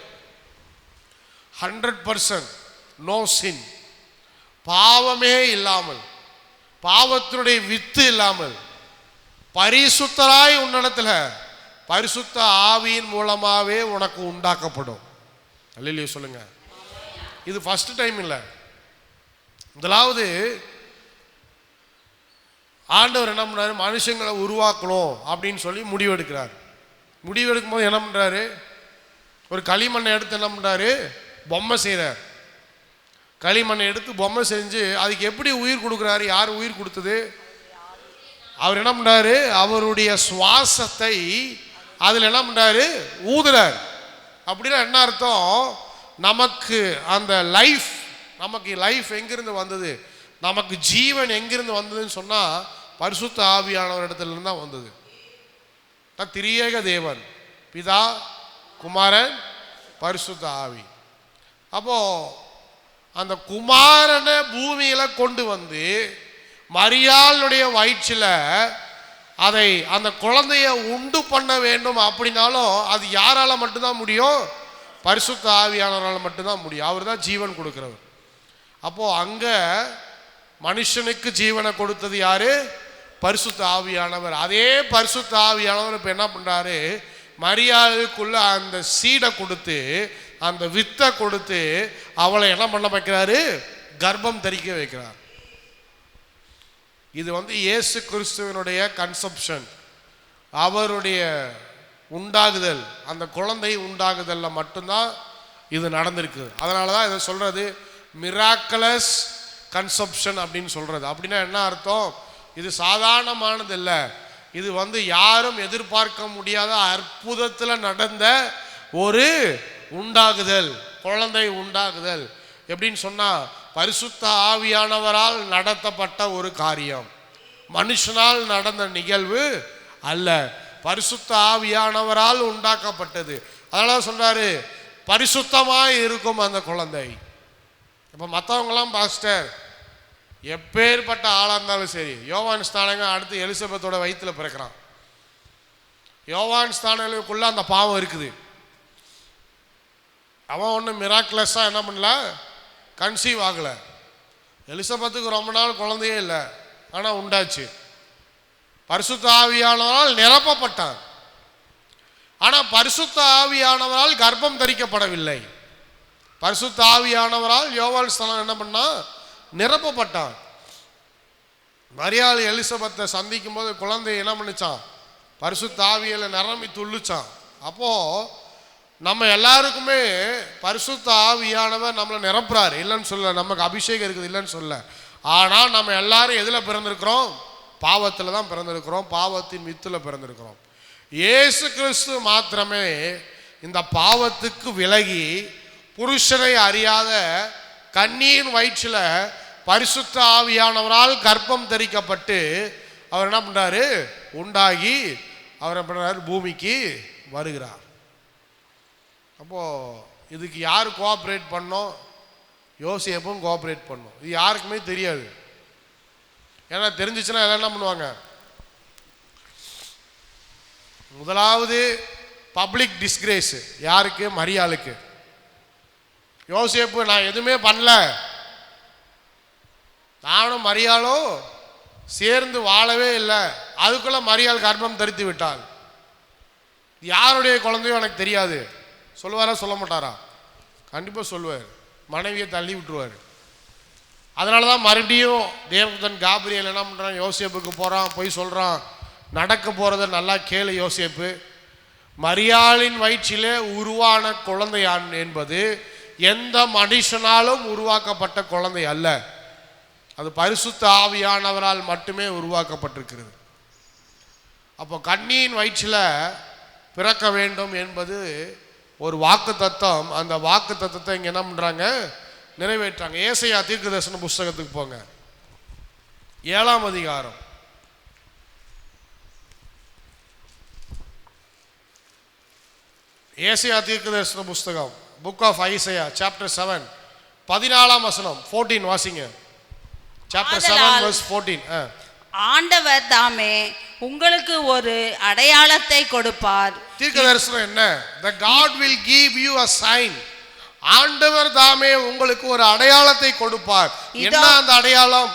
100% நோ சின், பாவமே இல்லாமல், பாவத்தினுடைய வித்து இல்லாமல், பரிசுத்தராய் உன்னிடத்தில் பரிசுத்த ஆவியின் மூலமாவே உனக்கு உண்டாக்கப்படும். அல்லேலூயா சொல்லுங்க. இது ஃபர்ஸ்ட் டைம் இல்லை. முதலாவது ஆண்டவர் என்ன பண்றாரு, மனுஷங்களை உருவாக்கணும் அப்படின்னு சொல்லி முடிவெடுக்கிறார். முடிவெடுக்கும் போது என்ன பண்றாரு, ஒரு களிமண்ணை எடுத்து என்ன பண்றாரு, பொம்மை செய்கிறார். களிமண்ணை எடுத்து பொம்மை செஞ்சு அதுக்கு எப்படி உயிர் கொடுக்குறாரு? யார் உயிர் கொடுத்தது? அவர் என்ன பண்றாரு, அவருடைய சுவாசத்தை அதில் என்ன பண்றாரு, ஊதுறார். அப்படின்னா என்ன அர்த்தம், நமக்கு அந்த லைஃப், நமக்கு லைஃப் எங்கிருந்து வந்தது, நமக்கு ஜீவன் எங்கிருந்து வந்ததுன்னு சொன்னா பரிசுத்த ஆவியானவர் இடத்துல இருந்து தான் வந்தது. திரியேக தேவன், பிதா, குமாரன், பரிசுத்த ஆவி. அப்போ அந்த குமாரனை பூமியில கொண்டு வந்து மரியாளுடைய வயிற்றில அதை அந்த குழந்தைய உண்டு பண்ண வேண்டும் அப்படின்னாலும் அது யாரால மட்டும்தான் முடியும்? பரிசுத்த ஆவியானவரால் மட்டும்தான் முடியும். அவர் தான் ஜீவன் கொடுக்கிறவர். அப்போ அங்க மனுஷனுக்கு ஜீவனை கொடுத்தது யாரு? பரிசுத்த ஆவியானவர். அதே பரிசுத்த ஆவியானவர் இப்ப என்ன பண்றாரு, மரியாளுக்குள்ள அந்த சீடை கொடுத்து, அந்த வித்தை கொடுத்து அவளை என்ன பண்ண வைக்கிறாரு, கர்ப்பம் தரிக்க வைக்கிறார். இது இயேசு கிறிஸ்துவனுடைய கன்செப்ஷன், அவருடைய உண்டாகுதல், அந்த குழந்தை உண்டாகுதல்ல மட்டும்தான் இது நடந்திருக்கு. அதனாலதான் இதை சொல்றது மிராக்கலஸ் கன்செப்ஷன் அப்படின்னு சொல்றது. அப்படின்னா என்ன அர்த்தம், இது சாதாரணமானது இல்லை, இது யாரும் எதிர்பார்க்க முடியாத அற்புதத்தில் நடந்த ஒரு உண்டாகுதல், குழந்தை உண்டாகுதல். எப்படின்னு சொன்னா பரிசுத்த ஆவியானவரால் நடத்தப்பட்ட ஒரு காரியம், மனுஷனால் நடந்த நிகழ்வு அல்ல, பரிசுத்த ஆவியானவரால் உண்டாக்கப்பட்டது. அதனால சொல்றாரு பரிசுத்தமாய் இருக்கும் அந்த குழந்தை. இப்ப மற்றவங்களாம் பாஸ்டர் எப்பேற்பட்ட ஆளா இருந்தாலும் சரி, யோவான் ஸ்தானங்க அடுத்து எலிசபெத்தோட வயிற்றுல பிறக்கிறான். யோவான் ஸ்தானங்களுக்குள்ள அந்த பாவம் இருக்குது. அவன் ஒன்றும் மிராக்லஸா என்ன பண்ணல, கன்சீவ் ஆகல. எலிசபெத்துக்கு ரொம்ப நாள் குழந்தையே இல்லை, ஆனா உண்டாச்சு. பரிசுத்த ஆவியானவரால் நிரப்பப்பட்டான். ஆனா பரிசுத்த ஆவியானவரால் கர்ப்பம் தரிக்கப்படவில்லை. பரிசுத்த ஆவியானவரால் யோவான் ஸ்தானம் என்ன பண்ணா, நிரப்பப்பட்டான். மரியாள் எலிசபெத்தை சந்திக்கும் போது குழந்தை என்ன பண்ணிச்சான், பரிசுத்த ஆவியில நிரம்பி துள்ளுச்சான். அப்போ நம்ம எல்லாருக்குமே பரிசுத்த ஆவியானவர் நம்மளை நிரப்புறாரு, இல்லைன்னு சொல்ல, நமக்கு அபிஷேகம் இருக்குது இல்லைன்னு சொல்ல. ஆனா நம்ம எல்லாரும் எதுல பிறந்திருக்கிறோம், பாவத்துல தான் பிறந்திருக்கிறோம், பாவத்தின் வித்துல பிறந்திருக்கிறோம். இயேசு கிறிஸ்து மாத்திரமே இந்த பாவத்துக்கு விலகி புருஷனை அறியாத கன்னியின் வயிற்றில பரிசுத்த ஆவியானவரால் கர்ப்பம் தரிக்கப்பட்டு அவர் என்ன பண்றாரு, உண்டாகி அவர் என்ன பண்றாரு, பூமிக்கு வருகிறார். அப்போ இதுக்கு யார் கோஆப்ரேட் பண்ணோம், யோசேப்பும் கோஆப்ரேட் பண்ணும். இது யாருக்குமே தெரியாது. ஏன்னா தெரிஞ்சிச்சுன்னா எல்லாம் என்ன பண்ணுவாங்க, முதலாவது பப்ளிக் டிஸ்கிரேஸ் யாருக்கு, மரியாளுக்கு. யோசேப்பு நான் எதுவுமே பண்ணல, நானும் மரியாளும் சேர்ந்து வாழவே இல்லை, அதுக்குள்ள மரியாள் கர்ப்பம் தரித்து விட்டாள். யாருடைய குழந்தையும் எனக்கு தெரியாது. சொல்லுவாரா சொல்ல மாட்டாரா? கண்டிப்பா சொல்லுவார். மனைவியை தள்ளி விட்டுருவார். அதனாலதான் மறுபடியும் தேவதூதன் காபிரியல் என்ன பண்றான், யோசேப்புக்கு போறான், போய் சொல்றான், நடக்க போறத நல்லா கேளு யோசேப்பு, மரியாளின் வயிற்றிலே உருவான குழந்தை என்பது எந்த மனுஷனாலும் உருவாக்கப்பட்ட குழந்தை அல்ல, அது பரிசுத்த ஆவியானவரால் மட்டுமே உருவாக்கப்பட்டிருக்கிறது. அப்போ கன்னியின் வயிற்றில் பிறக்க வேண்டும் என்பது ஒரு வாக்கு தத்துவம். அந்த வாக்கு தத்துவத்தை இங்க என்ன பண்றாங்க, நிறைவேற்றாங்க. ஏசாயா தீர்க்கதரிசன புஸ்தகத்துக்கு போங்க, 7ஆம் அதிகாரம். ஏசாயா தீர்க்கதரிசன புஸ்தகம், புக் ஆஃப் ஐசையா, சாப்டர் 7, 14ஆம் வசனம், 14 வாசிங்க. Chapter 7 verse 14. ஆண்டவர் தாமே உங்களுக்கு ஒரு அடையாளத்தை கொடுப்பார். தீர்க்கதரிசனம் என்ன? The God will give you a sign. ஆண்டவர் தாமே உங்களுக்கு ஒரு அடையாளத்தை கொடுப்பார். என்ன அந்த அடையாளம்?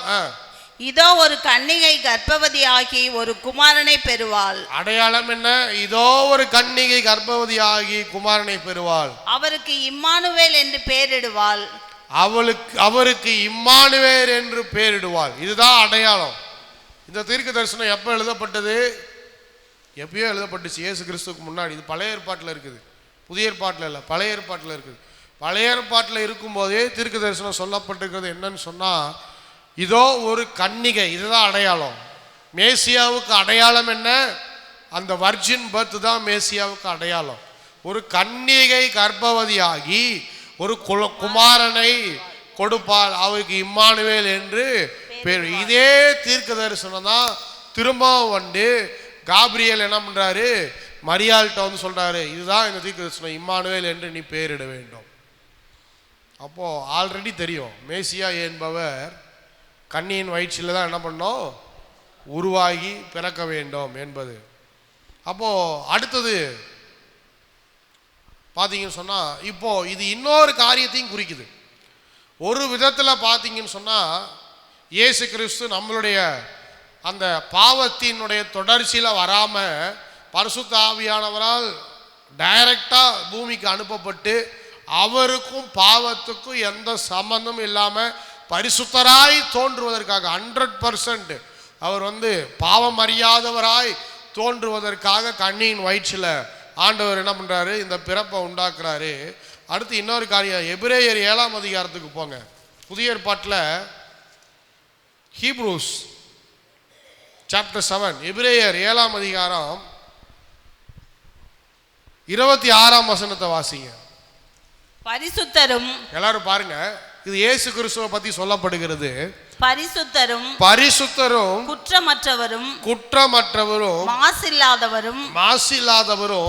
இதோ ஒரு கன்னிகை கர்ப்பவதியாகி ஒரு குமாரனை பெறுவாள். அடையாளம் என்ன? இதோ ஒரு கன்னிகை கர்ப்பவதியாகி குமாரனை பெறுவாள். அவருக்கு இம்மானுவேல் என்று பெயரிடுவாள். அவருக்கு இம்மானுவேல் என்று பெயரிடுவாள். இதுதான் அடையாளம். இந்த தீர்க்க தரிசனம் எப்போ எழுதப்பட்டது? எப்பயோ எழுதப்பட்டுச்சு, இயேசு கிறிஸ்துவுக்கு முன்னாடி. இது பழைய ஏற்பாட்டில் இருக்குது, புதிய ஏற்பாட்டில் இல்லை, பழைய ஏற்பாட்டில் இருக்குது. பழைய ஏற்பாட்டில் இருக்கும்போதே தீர்க்க தரிசனம் சொல்லப்பட்டிருக்கிறது என்னன்னு சொன்னால், இதோ ஒரு கன்னிகை. இதுதான் அடையாளம். மேசியாவுக்கு அடையாளம் என்ன? அந்த வர்ஜின் பர்த் தான் மேசியாவுக்கு அடையாளம். ஒரு கன்னிகை கர்ப்பவதியாகி ஒரு குமாரனை கொடுப்பாள், அவருக்கு இம்மானுவேல் என்று பேர். இதே தீர்க்க தரிசனம் தான் திரும்பவும் வந்து காபிரியல் என்ன பண்றாரு? மரியாள்கிட்ட வந்து சொல்றாரு, இதுதான் இந்த தீர்க்க தரிசனம், இம்மானுவேல் என்று நீ பெயரிட வேண்டும். அப்போ ஆல்ரெடி தெரியும் மேசியா என்பவர் கன்னியின் வயிற்றில் தான் என்ன பண்ணோம்? உருவாகி பிறக்க வேண்டும் என்பது. அப்போ அடுத்தது பார்த்தீங்கன்னு சொன்னா, இப்போ இது இன்னொரு காரியத்தையும் குறிக்குது. ஒரு விதத்தில் பார்த்தீங்கன்னு சொன்னா, இயேசு கிறிஸ்து நம்மளுடைய அந்த பாவத்தினுடைய தொடர்ச்சியில் வராம பரிசுத்த ஆவியானவரால் டைரக்டா பூமிக்கு அனுப்பப்பட்டு அவருக்கும் பாவத்துக்கும் எந்த சம்பந்தமும் இல்லாமல் பரிசுத்தராய் தோன்றுவதற்காக 100% அவர் வந்து பாவம் அறியாதவராய் தோன்றுவதற்காக கன்னியின் வயிற்றில் ஆண்டவர் என்ன பண்றாரு? இந்த பிறப்பை உண்டாக்குறாரு. அடுத்து இன்னொரு காரியம், எபிரேயர் 7ஆம் அதிகாரத்துக்கு போங்க. புதிய ஏற்பாட்டில் ஹீப்ரூஸ் சாப்டர் 7, எபிரேயர் 7ஆம் அதிகாரம் 26ஆம் வசனத்தை வாசிங்க. பரிசுத்தரும், எல்லாரும் பாருங்க, இது இயேசு கிறிஸ்துவை பத்தி சொல்லப்படுகிறது. பரிசுத்தரும் குற்றமற்றவரும் மாசில்லாதவரும்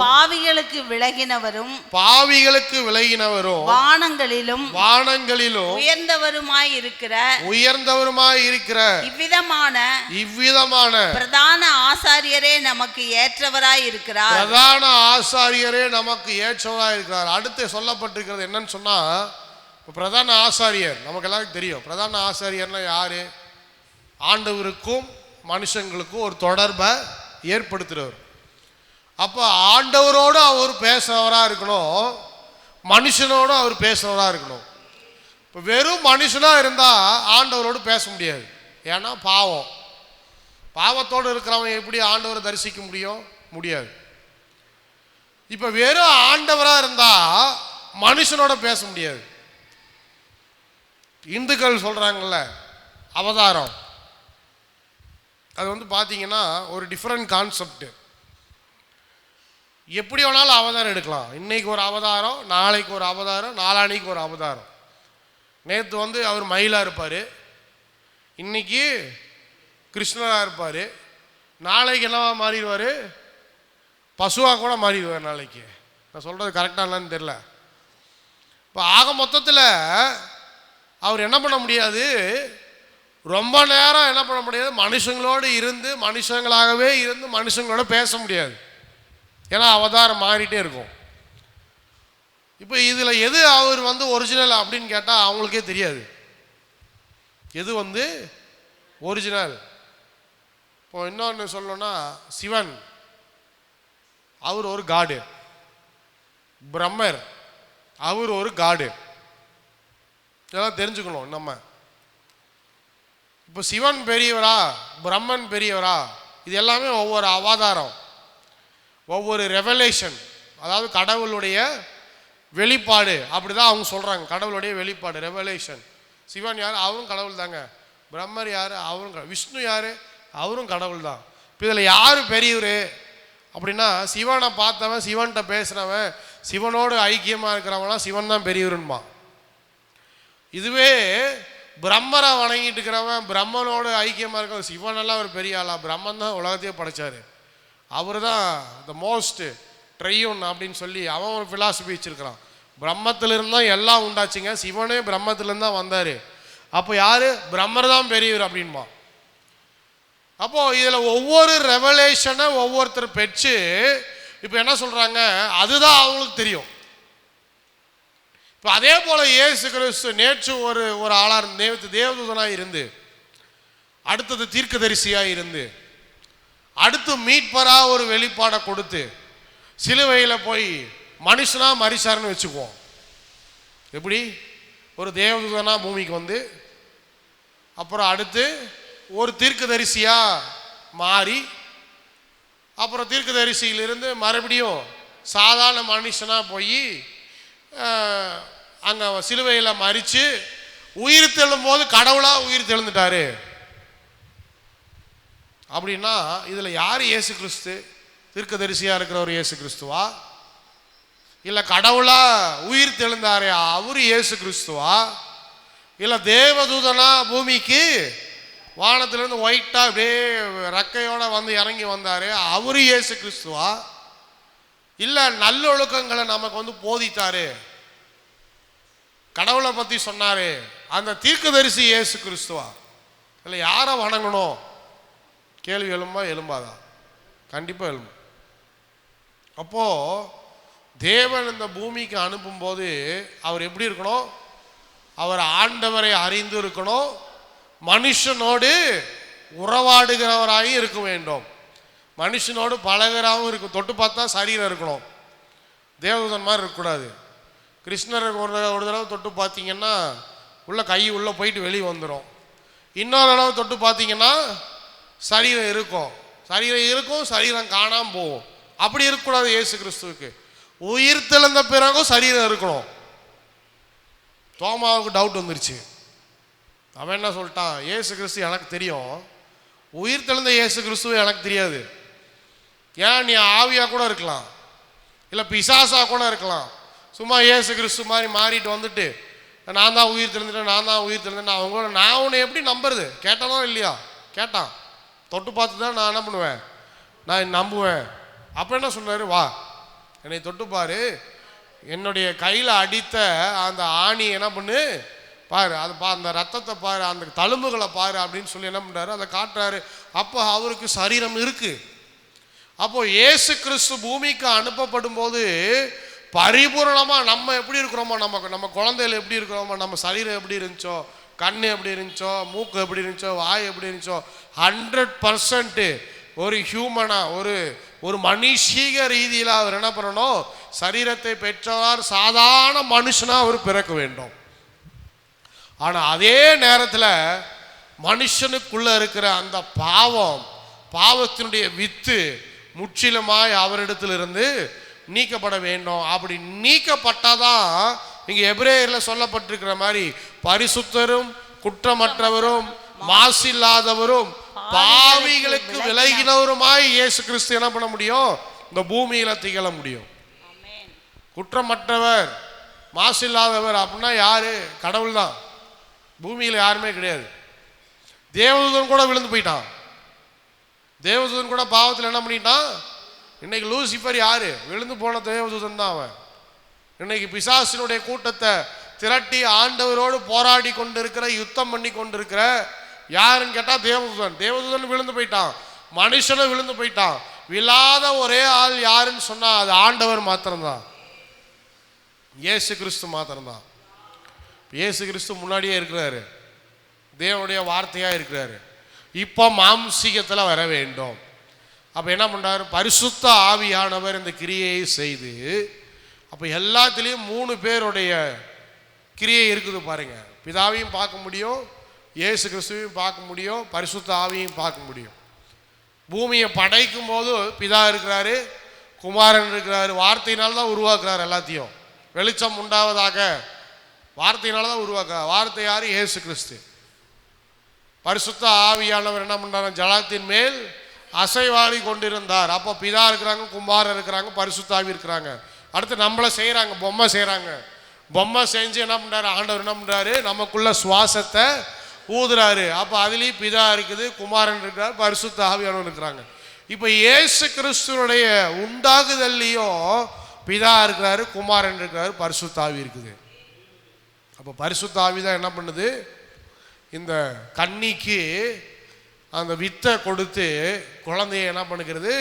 பாவிகளுக்கு விலகினவரும் வானங்களிலும் உயர்ந்தவருமாய் இருக்கிற இவ்விதமான பிரதான ஆசாரியரே நமக்கு ஏற்றவராய் இருக்கிறார். அடுத்து சொல்லப்பட்டிருக்கிறது என்னன்னு சொன்னா, பிரதான ஆசாரியர் நமக்கு எல்லாருக்கும் தெரியும். பிரதான ஆசாரியர்னா யாரு? ஆண்டவருக்கும் மனுஷங்களுக்கும் ஒரு தொடர்பை ஏற்படுத்துறவர். அப்போ ஆண்டவரோடு அவர் பேசுறவரா இருக்கணும், மனுஷனோடு அவர் பேசுறவரா இருக்கணும். இப்போ வெறும் மனுஷனா இருந்தா ஆண்டவரோடு பேச முடியாது. ஏன்னா பாவத்தோடு இருக்கிறவன் எப்படி ஆண்டவரை தரிசிக்க முடியாது. இப்போ வெறும் ஆண்டவரா இருந்தா மனுஷனோட பேச முடியாது. இந்துக்கள் சொல்றாங்கல்ல அவதாரம், அது வந்து பார்த்தீங்கன்னா ஒரு டிஃப்ரெண்ட் கான்செப்ட். எப்படி வேணாலும் அவதாரம் எடுக்கலாம். இன்னைக்கு ஒரு அவதாரம், நாளைக்கு ஒரு அவதாரம், நாளானைக்கு ஒரு அவதாரம். நேற்று வந்து அவர் மயிலா இருப்பார், இன்னைக்கு கிருஷ்ணராக இருப்பார், நாளைக்கு என்னவா மாறிடுவார்? பசுவாக கூட மாறிடுவார் நாளைக்கு. நான் சொல்கிறது கரெக்டாக இல்லைன்னு தெரில. இப்போ ஆக மொத்தத்தில் அவர் என்ன பண்ண முடியாது? ரொம்ப நேரம் என்ன பண்ண முடியாது? மனுஷங்களோடு இருந்து மனுஷங்களாகவே இருந்து மனுஷங்களோட பேச முடியாது. ஏன்னா அவதாரம் மாறிட்டே இருக்கும். இப்போ இதில் எது அவர் வந்து ஒரிஜினல் அப்படின்னு கேட்டால் அவங்களுக்கே தெரியாது எது வந்து ஒரிஜினல். இப்போ இன்னொன்று சொல்லணும்னா, சிவன் அவர் ஒரு காடு, பிரம்மர் அவர் ஒரு காடு. இதெல்லாம் தெரிஞ்சுக்கணும் நம்ம. இப்போ சிவன் பெரியவரா, பிரம்மன் பெரியவரா, இது எல்லாமே ஒவ்வொரு அவதாரம், ஒவ்வொரு ரெவலேஷன், அதாவது கடவுளுடைய வெளிப்பாடு. அப்படிதான் அவங்க சொல்றாங்க, கடவுளுடைய வெளிப்பாடு, ரெவலேஷன். சிவன் யார்? அவரும் கடவுள் தாங்க. பிரம்மர் யார்? அவரும். விஷ்ணு யார்? அவரும் கடவுள் தான். இப்போ இதில் யார் பெரியவர் அப்படின்னா, சிவனை பார்த்தவன், சிவன்கிட்ட பேசுனவன், சிவனோடு ஐக்கியமாக இருக்கிறவங்களாம் சிவன் தான் பெரியவருமா. இதுவே பிரம்மரை வணங்கிட்டு இருக்கிறவன், பிரம்மனோடு ஐக்கியமாக இருக்கிற சிவனெல்லாம் ஒரு பெரிய ஆளா? பிரம்மன் தான் உலகத்தையே படைச்சாரு, அவர் தான் த மோஸ்ட் ட்ரையூன் அப்படின்னு சொல்லி அவன் ஒரு ஃபிலாசபி வச்சிருக்கிறான். பிரம்மத்திலிருந்து தான் எல்லாம் உண்டாச்சுங்க, சிவனே பிரம்மத்திலிருந்து தான் வந்தார். அப்போ யார்? பிரம்மர் தான் பெரியவர் அப்படின்மா. அப்போ இதில் ஒவ்வொரு ரெவலேஷனை ஒவ்வொருத்தர் பெற்று இப்போ என்ன சொல்கிறாங்க, அதுதான் அவங்களுக்கு தெரியும். இப்போ அதே போல் இயேசு கிறிஸ்து நேற்று ஒரு ஆளாக தேவதூதனாக இருந்து அடுத்தது தீர்க்கதரிசியாக இருந்து, அடுத்து மீட்பரா ஒரு வெளிப்பாடை கொடுத்து சிலுவையில் போய் மனுஷனா மரிச்சாருன்னு வச்சுக்குவோம். எப்படி ஒரு தேவதூதனா பூமிக்கு வந்து, அப்புறம் அடுத்து ஒரு தீர்க்கதரிசியா மாறி, அப்புறம் தீர்க்கதரிசியிலிருந்து மறுபடியும் சாதாரண மனுஷனா போய் அங்கே சிலுவையில் மறித்து உயிர் தெழும் போது கடவுளாக உயிர் தெழுந்துட்டாரு. அப்படின்னா இதில் யார் இயேசு கிறிஸ்து? தீர்க்கதரிசியாக இருக்கிறவர் இயேசு கிறிஸ்துவா, இல்லை கடவுளா உயிர் தெழுந்தாரே அவரு இயேசு கிறிஸ்துவா, இல்லை தேவதூதனா பூமிக்கு வானத்திலிருந்து ஒயிட்டா அப்படியே ரக்கையோட வந்து இறங்கி வந்தாரே அவரு இயேசு கிறிஸ்துவா, இல்லை நல்லொழுக்கங்களை நமக்கு வந்து போதித்தாரு, கடவுளை பற்றி சொன்னாரு அந்த தீர்க்கதரிசி இயேசு கிறிஸ்துவா? இல்லை யாரை வணங்கணும்? கேள்வி எழும்பா எழும்பாதா? கண்டிப்பாக எழும்பும். அப்போ தேவன் இந்த பூமிக்கு அனுப்பும்போது அவர் எப்படி இருக்கணும்? அவர் ஆண்டவரை அறிந்து இருக்கணும், மனுஷனோடு உறவாடுகிறவராக இருக்க வேண்டும், மனுஷனோடு பழகிறாவும் இருக்கும். தொட்டு பார்த்தா சரீரம் இருக்கணும், தேவதூதன் மாதிரி இருக்கக்கூடாது. கிருஷ்ணருக்கு ஒரு தடவை தொட்டு பார்த்தீங்கன்னா உள்ள கை உள்ளே போயிட்டு வெளியே வந்துடும். இன்னொரு தடவை தொட்டு பார்த்தீங்கன்னா சரீரம் இருக்கும், சரீரம் காணாமல் போகும். அப்படி இருக்கக்கூடாது. இயேசு கிறிஸ்துவுக்கு உயிர் தெழுந்த பிறகும் சரீரம் இருக்கணும். தோமாவுக்கு டவுட் வந்துருச்சு. அவன் என்ன சொல்லிட்டான்? இயேசு கிறிஸ்து எனக்கு தெரியும், உயிர் தெழுந்த இயேசு கிறிஸ்துவ எனக்கு தெரியாது. ஏன் நீ ஆவியாக கூட இருக்கலாம், இல்லை பிசாசா கூட இருக்கலாம். சும்மா இயேசு கிறிஸ்து மாதிரி மாறிட்டு வந்துட்டு நான் தான் உயிர் தெழுந்துட்டேன் நான் உன்னை எப்படி நம்புறது? கேட்டானோ இல்லையா? கேட்டான். தொட்டு பார்த்து தான் நான் என்ன பண்ணுவேன், நான் நம்புவேன். அப்போ என்ன சொன்னார்? வா என்னை தொட்டுப்பாரு, என்னுடைய கையில் அடித்த அந்த ஆணி என்ன பண்ணு பாரு, அது அந்த ரத்தத்தை பாரு, அந்த தழும்புகளை பாரு அப்படின்னு சொல்லி என்ன பண்ணுறாரு, அதை காட்டுறாரு. அப்போ அவருக்கு சரீரம் இருக்கு. அப்போ இயேசு கிறிஸ்து பூமிக்கு அனுப்பப்படும் போது பரிபூர்ணமாக நம்ம எப்படி இருக்கிறோமோ, நம்ம குழந்தைகள் எப்படி இருக்கிறோமோ, நம்ம சரீரம் எப்படி இருந்துச்சோ, கண் எப்படி இருந்துச்சோ, மூக்கு எப்படி இருந்துச்சோ, வாய் எப்படி இருந்துச்சோ, 100% ஒரு ஹியூமனா ஒரு மனுஷீக ரீதியில் அவர் என்ன பண்ணணும்? சரீரத்தை பெற்றவர் சாதாரண மனுஷனா அவர் பிறக்க வேண்டும். ஆனால் அதே நேரத்தில் மனுஷனுக்குள்ள இருக்கிற அந்த பாவத்தினுடைய வித்து முற்றிலுமாய் அவரிடத்திலிருந்து நீக்கப்பட வேண்டும். அப்படி நீக்கப்பட்டாதான் இங்க எபிரேயரில் சொல்லப்பட்டிருக்கிற மாதிரி பரிசுத்தரும் குற்றமற்றவரும் மாசில்லாதவரும் பாவிகளுக்கு விலகினவருமாய் இயேசு கிறிஸ்து என்ன பண்ண முடியும்? இந்த பூமியில திகழ முடியும். குற்றமற்றவர் மாசில்லாதவர் அப்படின்னா யாரு? கடவுள் தான். பூமியில் யாருமே கிடையாது. தேவதூதன் கூட விழுந்து போயிட்டான். தேவதூதன் கூட பாவத்தில் என்ன பண்ணிட்டான்? இன்னைக்கு லூசிஃபர் யாரு? விழுந்து போன தேவதூதன் தான் அவன். இன்னைக்கு பிசாசினுடைய கூட்டத்தை திரட்டி ஆண்டவரோடு போராடி கொண்டிருக்கிற, யுத்தம் பண்ணி கொண்டிருக்கிற யாருன்னு கேட்டா தேவதூதன் விழுந்து போயிட்டான், மனுஷனும் விழுந்து போயிட்டான். விழாத ஒரே ஆள் யாருன்னு சொன்னா அது ஆண்டவர் மாத்திரம்தான், இயேசு கிறிஸ்து மாத்திரம்தான். இயேசு கிறிஸ்து முன்னாடியே இருக்கிறாரு, தேவனுடைய வார்த்தையா இருக்கிறாரு. இப்போ மாம்சீகத்தில் வர வேண்டும். அப்போ என்ன பண்றாரு? பரிசுத்த ஆவியானவர் இந்த கிரியையை செய்து, அப்போ எல்லாத்துலேயும் 3 பேருடைய கிரியை இருக்குது பாருங்க. பிதாவையும் பார்க்க முடியும், இயேசு கிறிஸ்துவையும் பார்க்க முடியும், பரிசுத்த ஆவியையும் பார்க்க முடியும். பூமியை படைக்கும் போது பிதா இருக்கிறாரு, குமாரன் இருக்கிறாரு. வார்த்தையினால தான் உருவாக்குறாரு எல்லாத்தையும். வெளிச்சம் உண்டாவதாக வார்த்தையினால தான் உருவாக்குறார். வார்த்தை யாரு? இயேசு கிறிஸ்து. பரிசுத்த ஆவியானவர் என்ன பண்றாரு? ஜலத்தின் மேல் அசைவாடி கொண்டிருந்தார். அப்போ பிதா இருக்கிறாங்க, குமாரன் இருக்கிறாங்க, பரிசுத்த ஆவி இருக்கிறாங்க. அடுத்து நம்மளை செய்யறாங்க, பொம்மை செய்யறாங்க. பொம்மை செஞ்சு என்ன பண்றாரு? ஆண்டவர் என்ன பண்றாரு? நமக்குள்ள சுவாசத்தை ஊதுறாரு. அப்போ அதுலேயும் பிதா இருக்குது, குமாரன் இருக்கிறார், பரிசுத்த ஆவியானவர் இருக்கிறாங்க. இப்போ இயேசு கிறிஸ்துவனுடைய உண்டாகுதல்லையும் பிதா இருக்கிறாரு, குமாரன் இருக்கிறாரு, பரிசுத்த ஆவி இருக்குது. அப்போ பரிசுத்த ஆவி தான் என்ன பண்ணுது? இந்த கன்னிக்கு அந்த வித்தை கொடுத்து குழந்தைய என்ன பண்ணுகிறது?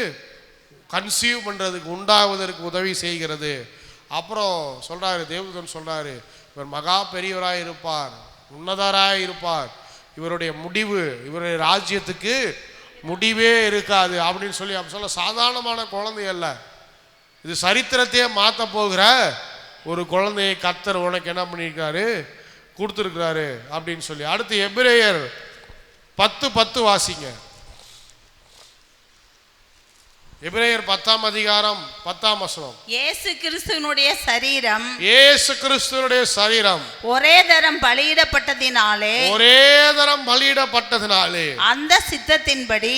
கன்சீவ் பண்ணுறதுக்கு, உண்டாவதற்கு உதவி செய்கிறது. அப்புறம் சொல்கிறாரு, தேவதூதன் சொல்கிறாரு, இவர் மகா பெரியவராக இருப்பார், உன்னதராக இருப்பார், இவருடைய முடிவு, இவருடைய ராஜ்யத்துக்கு முடிவே இருக்காது அப்படின்னு சொல்லி அப்படி சொல்ல. சாதாரணமான குழந்தை அல்ல, இது சரித்திரத்தையே மாற்ற போகிற ஒரு குழந்தையை கர்த்தர் உனக்கு என்ன பண்ணியிருக்காரு, கொடுத்துருக்கிறாரு அப்படின்னு சொல்லி. அடுத்து எபிரேயர் 10:10 வாசிங்க. எபிரேயர் 10ஆம் அதிகாரம் 10ஆம் வசனம். இயேசு கிறிஸ்துவினுடைய சரீரம், இயேசு கிறிஸ்துவினுடைய சரீரம் ஒரே தரம் பலியிடப்பட்டதினாலே, ஒரே தரம் பலியிடப்பட்டதினாலே அந்த சித்தத்தின்படி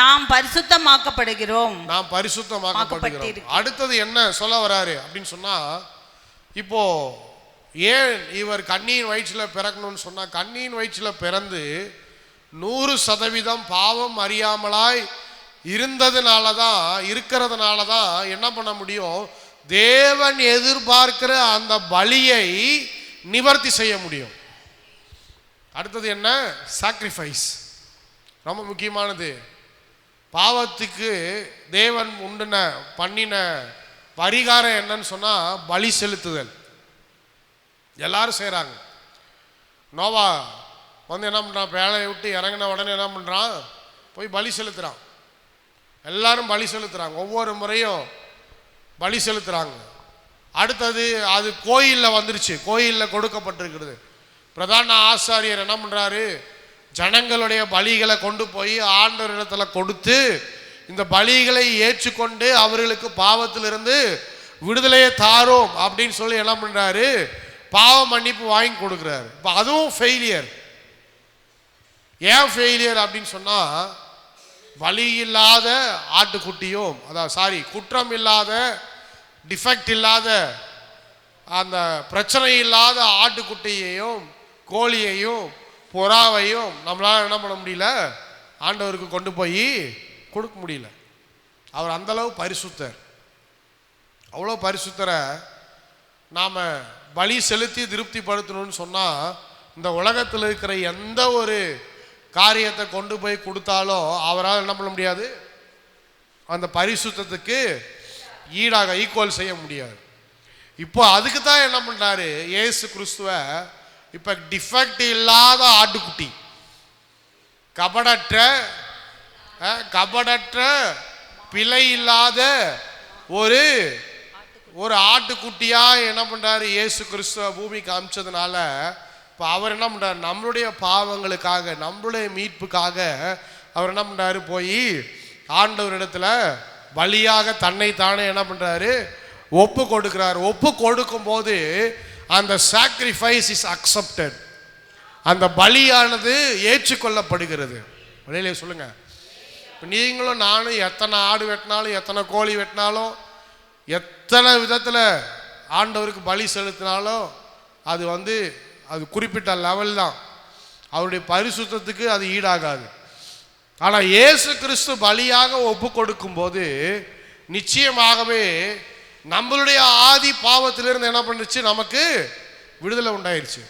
நாம் பரிசுத்தமாக்கப்படுகிறோம். பரிசுத்தமாக்கப்படுகிறோம். அடுத்தது என்ன சொல்ல வராரு அப்படின்னு சொன்னா, இப்போ ஏன் இவர் கன்னியின் வயிற்றில் பிறக்கணும்னு சொன்னா, கன்னியின் வயிற்றில் பிறந்து 100% பாவம் அறியாமலாய் இருக்கிறதுனால தான் என்ன பண்ண முடியும், தேவன் எதிர்பார்க்கிற அந்த பலியை நிவர்த்தி செய்ய முடியும். அடுத்தது என்ன, சாக்ரிஃபைஸ். ரொம்ப முக்கியமானது. பாவத்துக்கு தேவன் பண்ணின பரிகாரம் என்னன்னு சொன்னா பலி செலுத்துதல். எல்லாரும் செய்கிறாங்க. நோவா என்ன பண்ணுறான், வேலையை விட்டு இறங்கின உடனே என்ன பண்ணுறான், போய் பலி செலுத்துகிறான். எல்லாரும் பலி செலுத்துகிறாங்க, ஒவ்வொரு முறையும் பலி செலுத்துகிறாங்க. அடுத்தது அது கோயிலில் வந்துருச்சு, கோயிலில் கொடுக்கப்பட்டிருக்கிறது. பிரதான ஆசாரியர் என்ன பண்ணுறாரு, ஜனங்களுடைய பலிகளை கொண்டு போய் ஆண்டவரிடத்தில் கொடுத்து இந்த பலிகளை ஏற்றுக்கொண்டு அவர்களுக்கு பாவத்திலிருந்து விடுதலையை தாரோம் அப்படின்னு சொல்லி என்ன பண்ணுறாரு, பாவ மன்னிப்பு வாங்கி கொடுக்குறாரு. இப்போ அதுவும் ஃபெயிலியர். ஏன் ஃபெயிலியர் அப்படின்னு சொன்னால், பலி இல்லாத ஆட்டுக்குட்டியும், குற்றம் இல்லாத, டிஃபெக்ட் இல்லாத, அந்த பிரச்சனை இல்லாத ஆட்டுக்குட்டியையும் கோழியையும் புறாவையும் நம்மளால் என்ன பண்ண முடியல, ஆண்டவருக்கு கொண்டு போய் கொடுக்க முடியல. அவர் அந்தளவு பரிசுத்தர். அவ்வளோ பரிசுத்தரை நாம் பலி செலுத்தி திருப்திப்படுத்தணும்னு சொன்னால், இந்த உலகத்தில் இருக்கிற எந்த ஒரு காரியத்தை கொண்டு போய் கொடுத்தாலும் அவரால் என்ன பண்ண முடியாது, அந்த பரிசுத்தத்துக்கு ஈடாக ஈக்குவல் செய்ய முடியாது. இப்போ அதுக்கு தான் என்ன பண்ணுறாரு, இயேசு கிறிஸ்துவை இப்போ டிஃபெக்ட் இல்லாத ஆட்டுக்குட்டி, கபடற்ற பிழை இல்லாத ஒரு ஆட்டுக்குட்டியா என்ன பண்றாரு, இயேசு கிறிஸ்துவ பூமிக்கு அமிச்சதுனால இப்போ அவர் என்ன பண்றாரு, நம்மளுடைய பாவங்களுக்காக, நம்மளுடைய மீட்புக்காக அவர் என்ன பண்றாரு, போய் ஆண்டவரிடத்துல பலியாக தன்னை தானே என்ன பண்றாரு, ஒப்பு கொடுக்கிறார். ஒப்பு கொடுக்கும் போது அந்த சாக்ரிஃபைஸ் இஸ் அக்செப்டட், அந்த பலியானது ஏற்றுக்கொள்ளப்படுகிறது. வெளியிலே சொல்லுங்க. இப்போ நீங்களும் நானும் எத்தனை ஆடு வெட்டினாலும், எத்தனை கோழி வெட்டினாலும், எத்தனை விதத்தில் ஆண்டவருக்கு பலி செலுத்தினாலும் அது குறிப்பிட்ட லெவல் தான், அவருடைய பரிசுத்தத்துக்கு அது ஈடாகாது. ஆனால் இயேசு கிறிஸ்து பலியாக ஒப்பு கொடுக்கும் போது நிச்சயமாகவே நம்மளுடைய ஆதி பாவத்திலிருந்து என்ன பண்ணுச்சு, நமக்கு விடுதலை உண்டாயிருச்சு.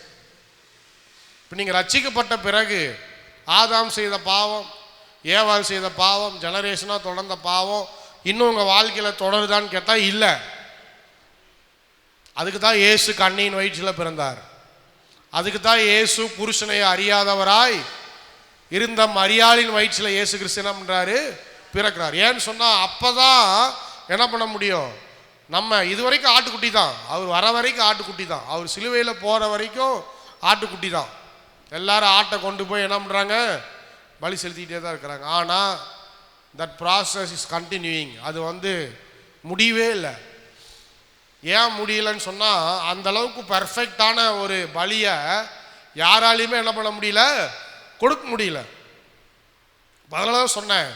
இப்போ நீங்கள் ரட்சிக்கப்பட்ட பிறகு ஆதாம் செய்த பாவம், ஏவாள் செய்த பாவம், ஜெனரேஷனாக தொடர்ந்த பாவம் இன்னும் உங்கள் வாழ்க்கையில் தொடருதான்னு கேட்டால் இல்லை. அதுக்கு தான் இயேசு கன்னியின் வயிற்றில் பிறந்தார். அதுக்கு தான் இயேசு புருஷனை அறியாதவராய் இருந்த மரியாளின் வயிற்றில் இயேசு கிறிஸ்து என்ன பண்ணுறாரு, பிறக்கிறார். ஏன்னு சொன்னால் அப்போ தான் என்ன பண்ண முடியும், நம்ம இது வரைக்கும் ஆட்டுக்குட்டி தான், அவர் வர வரைக்கும் ஆட்டுக்குட்டி தான், அவர் சிலுவையில் போகிற வரைக்கும் ஆட்டுக்குட்டி தான். எல்லாரும் ஆட்டை கொண்டு போய் என்ன பண்ணுறாங்க, பலி செலுத்திக்கிட்டே தான் இருக்கிறாங்க. ஆனால் தட் ப்ராசஸ் இஸ் கண்டினியூயிங். அது முடியவே இல்லை. ஏன் முடியலன்னு சொன்னால், அந்த அளவுக்கு பர்ஃபெக்டான ஒரு பலியை யாராலையுமே என்ன பண்ண முடியல, கொடுக்க முடியல. அதனால தான் சொன்னேன்,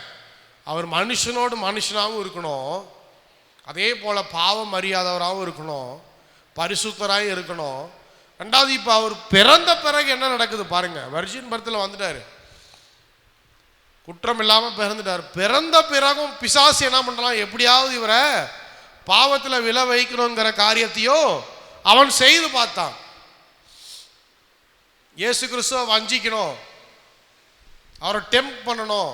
அவர் மனுஷனோடு மனுஷனாகவும் இருக்கணும், அதே போல் பாவம் அறியாதவராகவும் இருக்கணும், பரிசுத்தராகவும் இருக்கணும். ரெண்டாவது, இப்போ அவர் பிறந்த பிறகு என்ன நடக்குது பாருங்க. வர்ஜின் பர்த்தில் வந்துட்டார், குற்றம் இல்லாமல் பிறந்துட்டார். பிறந்த பிறகும் பிசாசு என்ன பண்ணுறான், எப்படியாவது இவரை பாவத்தில் விழ வைக்கணுங்கிற காரியத்தையும் அவன் செய்து பார்த்தான். இயேசு கிறிஸ்துவை வஞ்சிக்கணும், அவரை டெம்ப்ட் பண்ணணும்,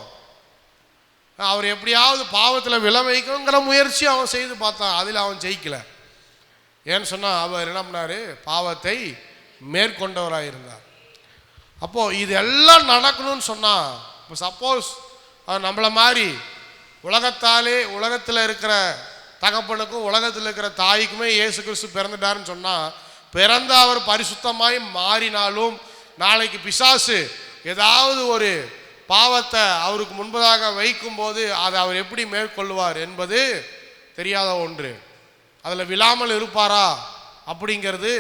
அவர் எப்படியாவது பாவத்தில் விழ வைக்கணுங்கிற முயற்சி அவன் செய்து பார்த்தான். அதில் அவன் ஜெயிக்கல. ஏன்னு சொன்னால் அவர் என்ன பண்ணார், பாவத்தை மேற்கொண்டவராக இருந்தார். அப்போது இது எல்லாம் நடக்கணும்னு சொன்னால், இப்போ சப்போஸ் நம்மளை மாதிரி உலகத்தில் இருக்கிற தகப்பனுக்கும் உலகத்தில் இருக்கிற தாய்க்குமே இயேசு கிறிஸ்து பிறந்துட்டாருன்னு சொன்னால், பிறந்த அவர் பரிசுத்தமாய் மாறினாலும் நாளைக்கு பிசாசு ஏதாவது ஒரு பாவத்தை அவருக்கு முன்பதாக வைக்கும்போது அதை அவர் எப்படி மேற்கொள்வார் என்பது தெரியாத ஒன்று. அதில் விழாமல் இருப்பாரா அப்படிங்கிறது,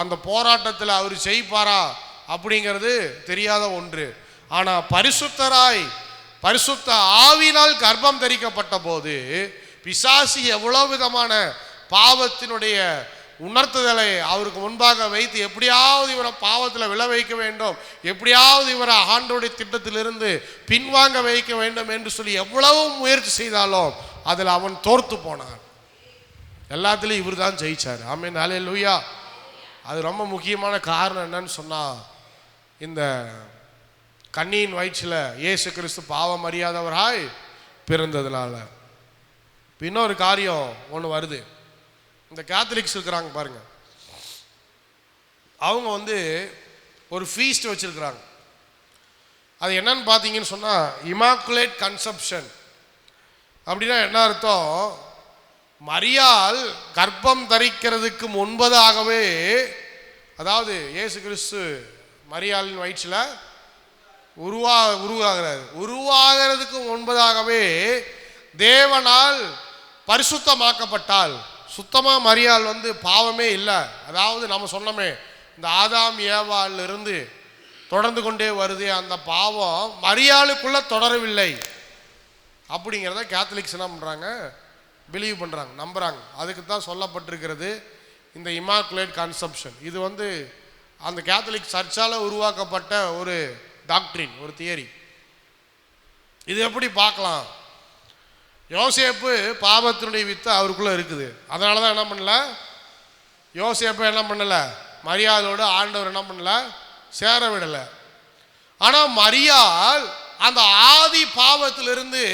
அந்த போராட்டத்தில் அவர் ஜெயிப்பாரா அப்படிங்கிறது தெரியாத ஒன்று. ஆனால் பரிசுத்த ஆவியினால் கர்ப்பம் தரிக்கப்பட்ட போது பிசாசு எவ்வளவு விதமான பாவத்தினுடைய உணர்த்துதலை அவருக்கு முன்பாக வைத்து எப்படியாவது இவரை பாவத்தில் விழ வைக்க வேண்டும், எப்படியாவது இவரை ஆண்டவருடைய திட்டத்திலிருந்து பின்வாங்க வைக்க வேண்டும் என்று சொல்லி எவ்வளவு முயற்சி செய்தாலும் அதில் அவன் தோர்த்து போனான். எல்லாத்துலேயும் இவர் தான் ஜெயிச்சார். ஆமென், ஹல்லேலூயா. அது ரொம்ப முக்கியமான காரணம் என்னன்னு சொன்னால், இந்த கன்னியின் வயிற்றில் இயேசு கிறிஸ்து பாவம் அறியாதவராய் பிறந்ததுனால. இன்னொரு காரியம் ஒன்று வருது. இந்த கேத்தலிக்ஸ் இருக்கிறாங்க பாருங்க, அவங்க ஒரு ஃபீஸ்ட் வச்சிருக்கிறாங்க. அது என்னன்னு பார்த்தீங்கன்னு சொன்னால், இமாக்குலேட் கன்செப்ஷன். அப்படின்னா என்ன அர்த்தம்? மரியாள் கர்ப்பம் தரிக்கிறதுக்கு முன்பதாகவே, அதாவது இயேசு கிறிஸ்து மரியாளின் வயிற்றில் உருவாகிறதுக்கு முன்பதாகவே தேவனால் பரிசுத்தமாக்கப்பட்டால். சுத்தமாக மரியாள் பாவமே இல்லை. அதாவது நம்ம சொன்னோமே, இந்த ஆதாம் ஏவாள் இருந்து தொடர்ந்து கொண்டே வருது, அந்த பாவம் மரியாளுக்குள்ள தொடரவில்லை அப்படிங்கிறத கேத்தலிக்ஸ் என்ன பண்ணுறாங்க, பிலீவ் பண்ணுறாங்க, நம்புகிறாங்க. அதுக்கு தான் சொல்லப்பட்டிருக்கிறது இந்த இமாக்குலேட் கன்செப்ஷன். இது அந்த கேத்தலிக் சர்ச்சால் உருவாக்கப்பட்ட ஒரு டாக்ட்ரின், ஒரு தியரி. இது எப்படி பார்க்கலாம்? யோசேப்பு பாவத்தினுடைய வித்து அவருக்குள்ளே இருக்குது. அதனால தான் என்ன பண்ணல, யோசேப்பு என்ன பண்ணலை, மரியாளோடு ஆண்டவர் என்ன பண்ணல, சேர விடலை. ஆனால் மரியாள் அந்த ஆதி பாவத்திலிருந்து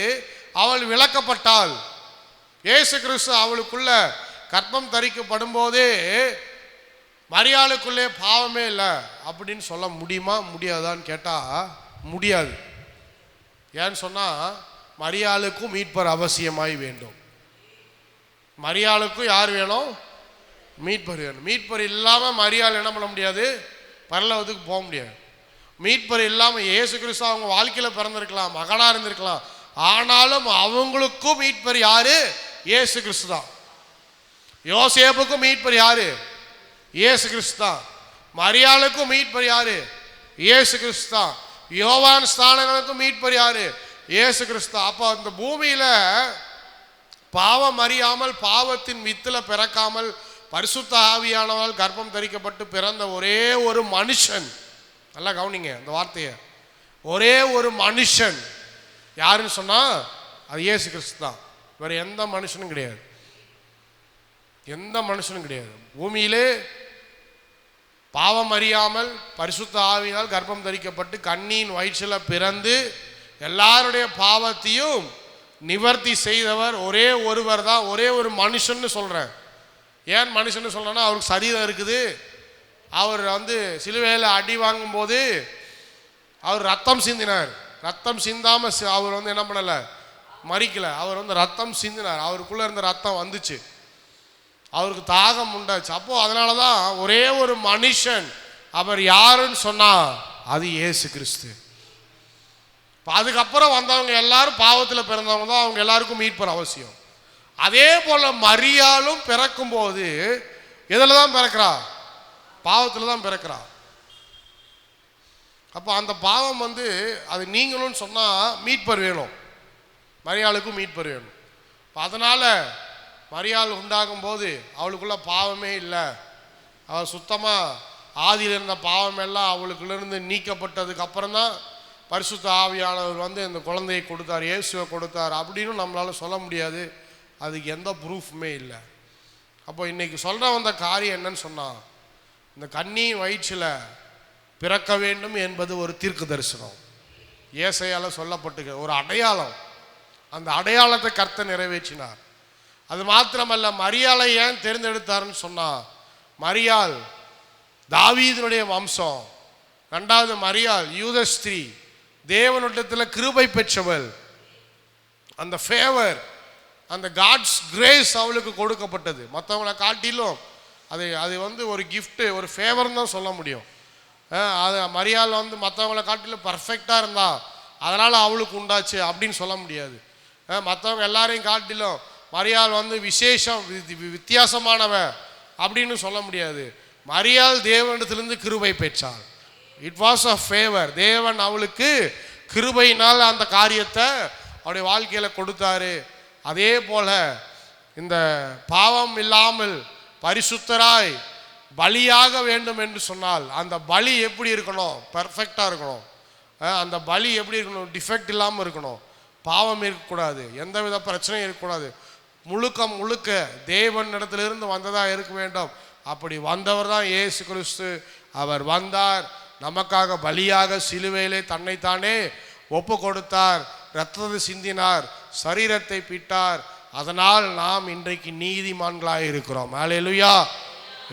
அவள் விலக்கப்பட்டாள். இயேசு கிறிஸ்து அவளுக்குள்ள கர்ப்பம் தரிக்கப்படும் போதே மரியாளுக்குள்ளே பாவமே இல்லை அப்படின்னு சொல்ல முடியுமா முடியாதான்னு கேட்டால் முடியாது. ஏன்னு சொன்னால், மரியாளுக்கும் மீட்பர் அவசியமாய் வேண்டும். மரியாளுக்கும் யார் வேணும்? மீட்பர் வேணும். மீட்பர் இல்லாமல் மரியாள் என்ன பண்ண முடியாது, பரலோகத்துக்கு போக முடியாது. மீட்பர் இல்லாமல் இயேசு கிறிஸ்து அவங்க வாழ்க்கையில் பிறந்திருக்கலாம், மகனாக இருந்திருக்கலாம். ஆனாலும் அவங்களுக்கும் மீட்பர் யாரு? இயேசு கிறிஸ்து தான். யோசேப்புக்கும் மீட்பர் யாரு? இயேசு கிறிஸ்து தான். மரியாளுக்கும் மீட்பர் யாரு? இயேசு கிறிஸ்து தான். யோவான் ஸ்நானனுக்கும் மீட்பர் யாரு? இயேசு கிறிஸ்து. அப்போ அந்த பூமியில பாவம் அறியாமல், பாவத்தின் வித்துல பிறக்காமல், பரிசுத்த ஆவியானவரால் கர்ப்பம் தரிக்கப்பட்டு பிறந்த ஒரே ஒரு மனுஷன், நல்லா கவனிங்க இந்த வார்த்தையை, ஒரே ஒரு மனுஷன் யாருன்னு சொன்னா அது இயேசு கிறிஸ்து தான். வேற எந்த மனுஷனும் கிடையாது, எந்த மனுஷனும் கிடையாது. பூமியிலே பாவம் அறியாமல் பரிசுத்த ஆவியினால் கர்ப்பம் தரிக்கப்பட்டு கன்னியின் வயிற்றில் பிறந்து எல்லாருடைய பாவத்தையும் நிவர்த்தி செய்தவர் ஒரே ஒருவர் தான், ஒரே ஒரு மனுஷன்னு சொல்கிறேன். ஏன் மனுஷன்னு சொல்கிறேன்னா, அவருக்கு சரீரம் இருக்குது. அவர் சிலுவையில் அடி வாங்கும்போது அவர் ரத்தம் சிந்தினார். ரத்தம் சிந்தாமல் அவர் என்ன பண்ணலை, மறிக்கலை. அவர் ரத்தம் சிந்தினார். அவருக்குள்ளே இருந்த ரத்தம் வந்துச்சு, அவருக்கு தாகம் உண்டாச்சு. அப்போ அதனால தான் ஒரே ஒரு மனுஷன், அவர் யாருன்னு சொன்னா அது இயேசு கிறிஸ்து. அதுக்கப்புறம் வந்தவங்க எல்லாரும் பாவத்தில் பிறந்தவங்க தான், அவங்க எல்லாருக்கும் மீட்பர் அவசியம். அதே போல மரியாளும் பிறக்கும் போது எதில் தான் பிறக்கிறா? பாவத்தில் தான் பிறக்கிறா. அப்போ அந்த பாவம் அது நீங்களும் சொன்னால் மீட்பர் வேணும், மரியாளுக்கும் மீட்பர் வேணும். அதனால் மரியாள் உண்டாகும் போது அவளுக்குள்ள பாவமே இல்லை. அவள் சுத்தமாக ஆதியில் இருந்த பாவமெல்லாம் அவளுக்குள்ளேருந்து நீக்கப்பட்டதுக்கு அப்புறம் தான் பரிசுத்த ஆவியானவர் இந்த குழந்தையை கொடுத்தார், இயேசுவை கொடுத்தார் அப்படின்னு நம்மளால் சொல்ல முடியாது. அதுக்கு எந்த ப்ரூஃப்மே இல்லை. அப்போ இன்றைக்கி சொல்கிற வந்த காரியம் என்னன்னு சொன்னால், இந்த கன்னியின் வயிற்றில் பிறக்க வேண்டும் என்பது ஒரு தீர்க்க தரிசனம், ஏசாயால சொல்லப்பட்டு ஒரு அடையாளம். அந்த அடையாளத்தை கர்த்தர் நிறைவேற்றினார். அது மாத்திரமல்ல, மரியாளை ஏன் தேர்ந்தெடுத்தாருன்னு சொன்னால், மரியாள் தாவீதினுடைய வம்சம், ரெண்டாவது மரியாள் யூத ஸ்திரீ, தேவனிடத்தில் கிருபை பெற்றவள். அந்த ஃபேவர், அந்த காட்ஸ் கிரேஸ் அவளுக்கு கொடுக்கப்பட்டது. மற்றவங்களை காட்டிலும் அது ஒரு கிஃப்ட்டு, ஒரு ஃபேவர்னு தான் சொல்ல முடியும். அது மரியாள் மற்றவங்களை காட்டிலும் பர்ஃபெக்டாக இருந்தா அதனால் அவளுக்கு உண்டாச்சு அப்படின்னு சொல்ல முடியாது. மற்றவங்க எல்லாரையும் காட்டிலும் மரியாள் விசேஷம், வித்தியாசமானவ அப்படின்னு சொல்ல முடியாது. மரியாள் தேவனிடத்திலிருந்து கிருபை பெற்றாள். It was a favour. தேவன் அவளுக்கு கிருபையினால் அந்த காரியத்தை அவருடைய வாழ்க்கையில் கொடுத்தாரு. அதே போல இந்த பாவம் இல்லாமல் பரிசுத்தராய் பலியாக வேண்டும் என்று சொன்னால் அந்த பலி எப்படி இருக்கணும்? பர்ஃபெக்டாக இருக்கணும். அந்த பலி எப்படி இருக்கணும்? டிஃபெக்ட் இல்லாமல் இருக்கணும். பாவம் இருக்கக்கூடாது, எந்தவித பிரச்சனையும் இருக்கக்கூடாது. முழுக்க தேவன் இடத்திலிருந்து வந்ததாக இருக்க வேண்டும். அப்படி வந்தவர் தான் இயேசு கிறிஸ்து. அவர் வந்தார், நமக்காக பலியாக சிலுவையிலே தன்னைத்தானே ஒப்பு கொடுத்தார், இரத்தத்தை சிந்தினார், சரீரத்தை பிட்டார். அதனால் நாம் இன்றைக்கு நீதிமான்களாக இருக்கிறோம். அல்லேலூயா.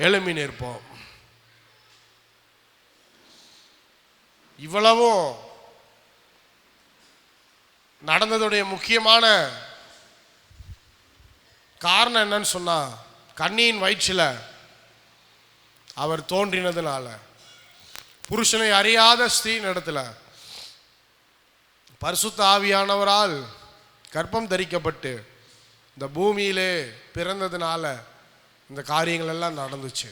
எழும்பி நிற்போம். இவ்வளவும் நடந்ததுடைய முக்கியமான காரணம் என்னன்னு சொன்னா, கன்னியின் வயிற்றில் அவர் தோன்றினதுனால. புருஷனை அறியாத ஸ்திரீயின் இடத்துல பரிசுத்த ஆவியானவரால் கர்ப்பம் தரிக்கப்பட்டு இந்த பூமியிலே பிறந்ததுனால இந்த காரியங்கள் எல்லாம் நடந்துச்சு.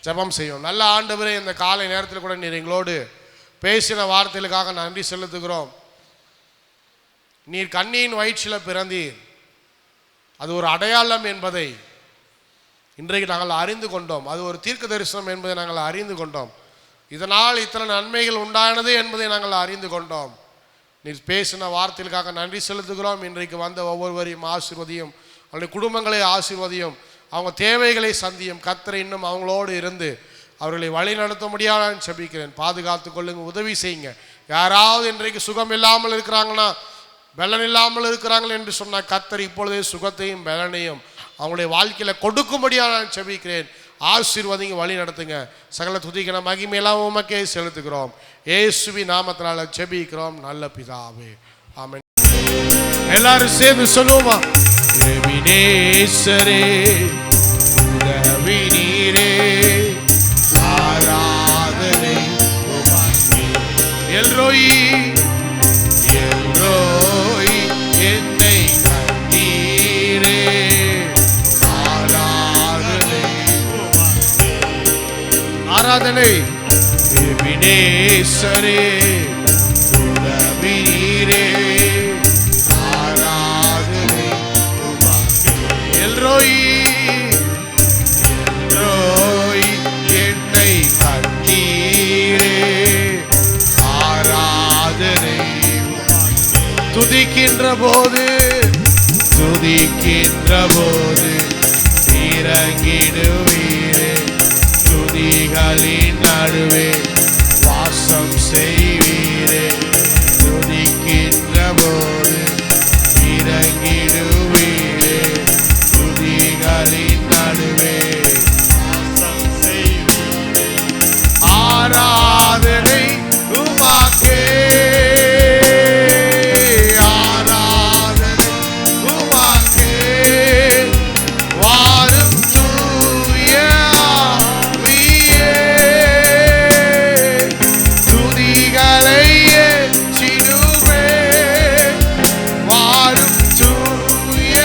ஜெபம் செய்யும். நல்ல ஆண்டவரே, இந்த காலை நேரத்தில் கூட நீர் எங்களோடு பேசின வார்த்தைகளுக்காக நன்றி செலுத்துகிறோம். நீர் கன்னியின் வயிற்றில் பிறந்தீர், அது ஒரு அடையாளம் என்பதை இன்றைக்கு நாங்கள் அறிந்து கொண்டோம். அது ஒரு தீர்க்க தரிசனம் என்பதை நாங்கள் அறிந்து கொண்டோம். இதனால் இத்தனை நன்மைகள் உண்டானது என்பதை நாங்கள் அறிந்து கொண்டோம். நீர் பேசின வார்த்தைகளுக்காக நன்றி செலுத்துகிறோம். இன்றைக்கு வந்த ஒவ்வொருவரையும் ஆசீர்வதியும், அவருடைய குடும்பங்களை ஆசீர்வதியும், அவங்க தேவைகளை சந்தியும். கர்த்தர் இன்னும் அவங்களோடு இருந்து அவர்களை வழி நடத்த முடியாதுன்னு செபிக்கிறேன். பாதுகாத்து கொள்ளுங்க, உதவி செய்யுங்க. யாராவது இன்றைக்கு சுகம் இல்லாமல் இருக்கிறாங்கன்னா, பலன் இல்லாமல் இருக்கிறார்கள் என்று சொன்ன கர்த்தர் இப்பொழுதே சுகத்தையும் பலனையும் அவங்களுடைய வாழ்க்கையில் கொடுக்கும்படியாக நான் செபிக்கிறேன். ஆசீர்வதிங்க, வழி நடத்துங்க. சகல துதிக்கிற மகிமையெல்லாம் உமக்கே செலுத்துகிறோம். இயேசுவின் நாமத்தினால செபிக்கிறோம் நல்ல பிதாவே, ஆமென். எல்லாரும் சேர்ந்து சொல்லுவோமா? எபினேசரே, உதவி நீரே, ஆராதனை உமக்கே. எல்ரோயி, எல்ரோயி, என்னை கண்டீரே, ஆராதனை உமக்கே. ஆராதனை. எபினேசரே, உதவி நீரே, ஆராதனை உமக்கே. எல்ரோயி, எல்ரோயி, என்னை கண்டீரே, ஆராதனை உமக்கே. துதிக்கின்ற போது இறங்கிடுவீரே, துதிகளின் நடுவே வாசம் செய்வீரே. துதிக்கின்ற போது இறங்கிடுவீரே, துதிகளின் நடுவே வாசம் செய்வீரே. ஆராதனை உமக்கே, ஆராதனை உமக்கே. வாரும் தூய ஆவியே, துதிகளை ஏற்றிடுவே. வாரும் தூய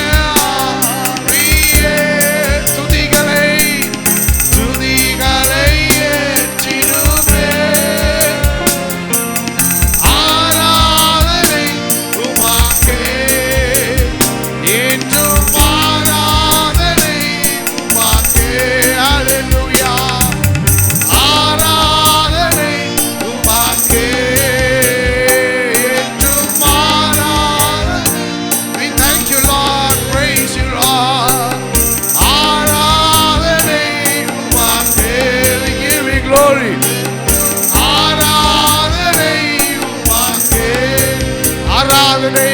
ஆவியே, துதிகளை ஏற்றிடுவே. ஆராதனை உமக்கே, என்றும் ஆராதனை உமக்கே. அல்லேலூயா. ஆராதனை உமக்கே, என்றும் ஆராதனை. We thank you, Lord. Praise you, Lord. ஆராதனை உமக்கே. We give you glory. ஆராதனை உமக்கே, ஆராதனை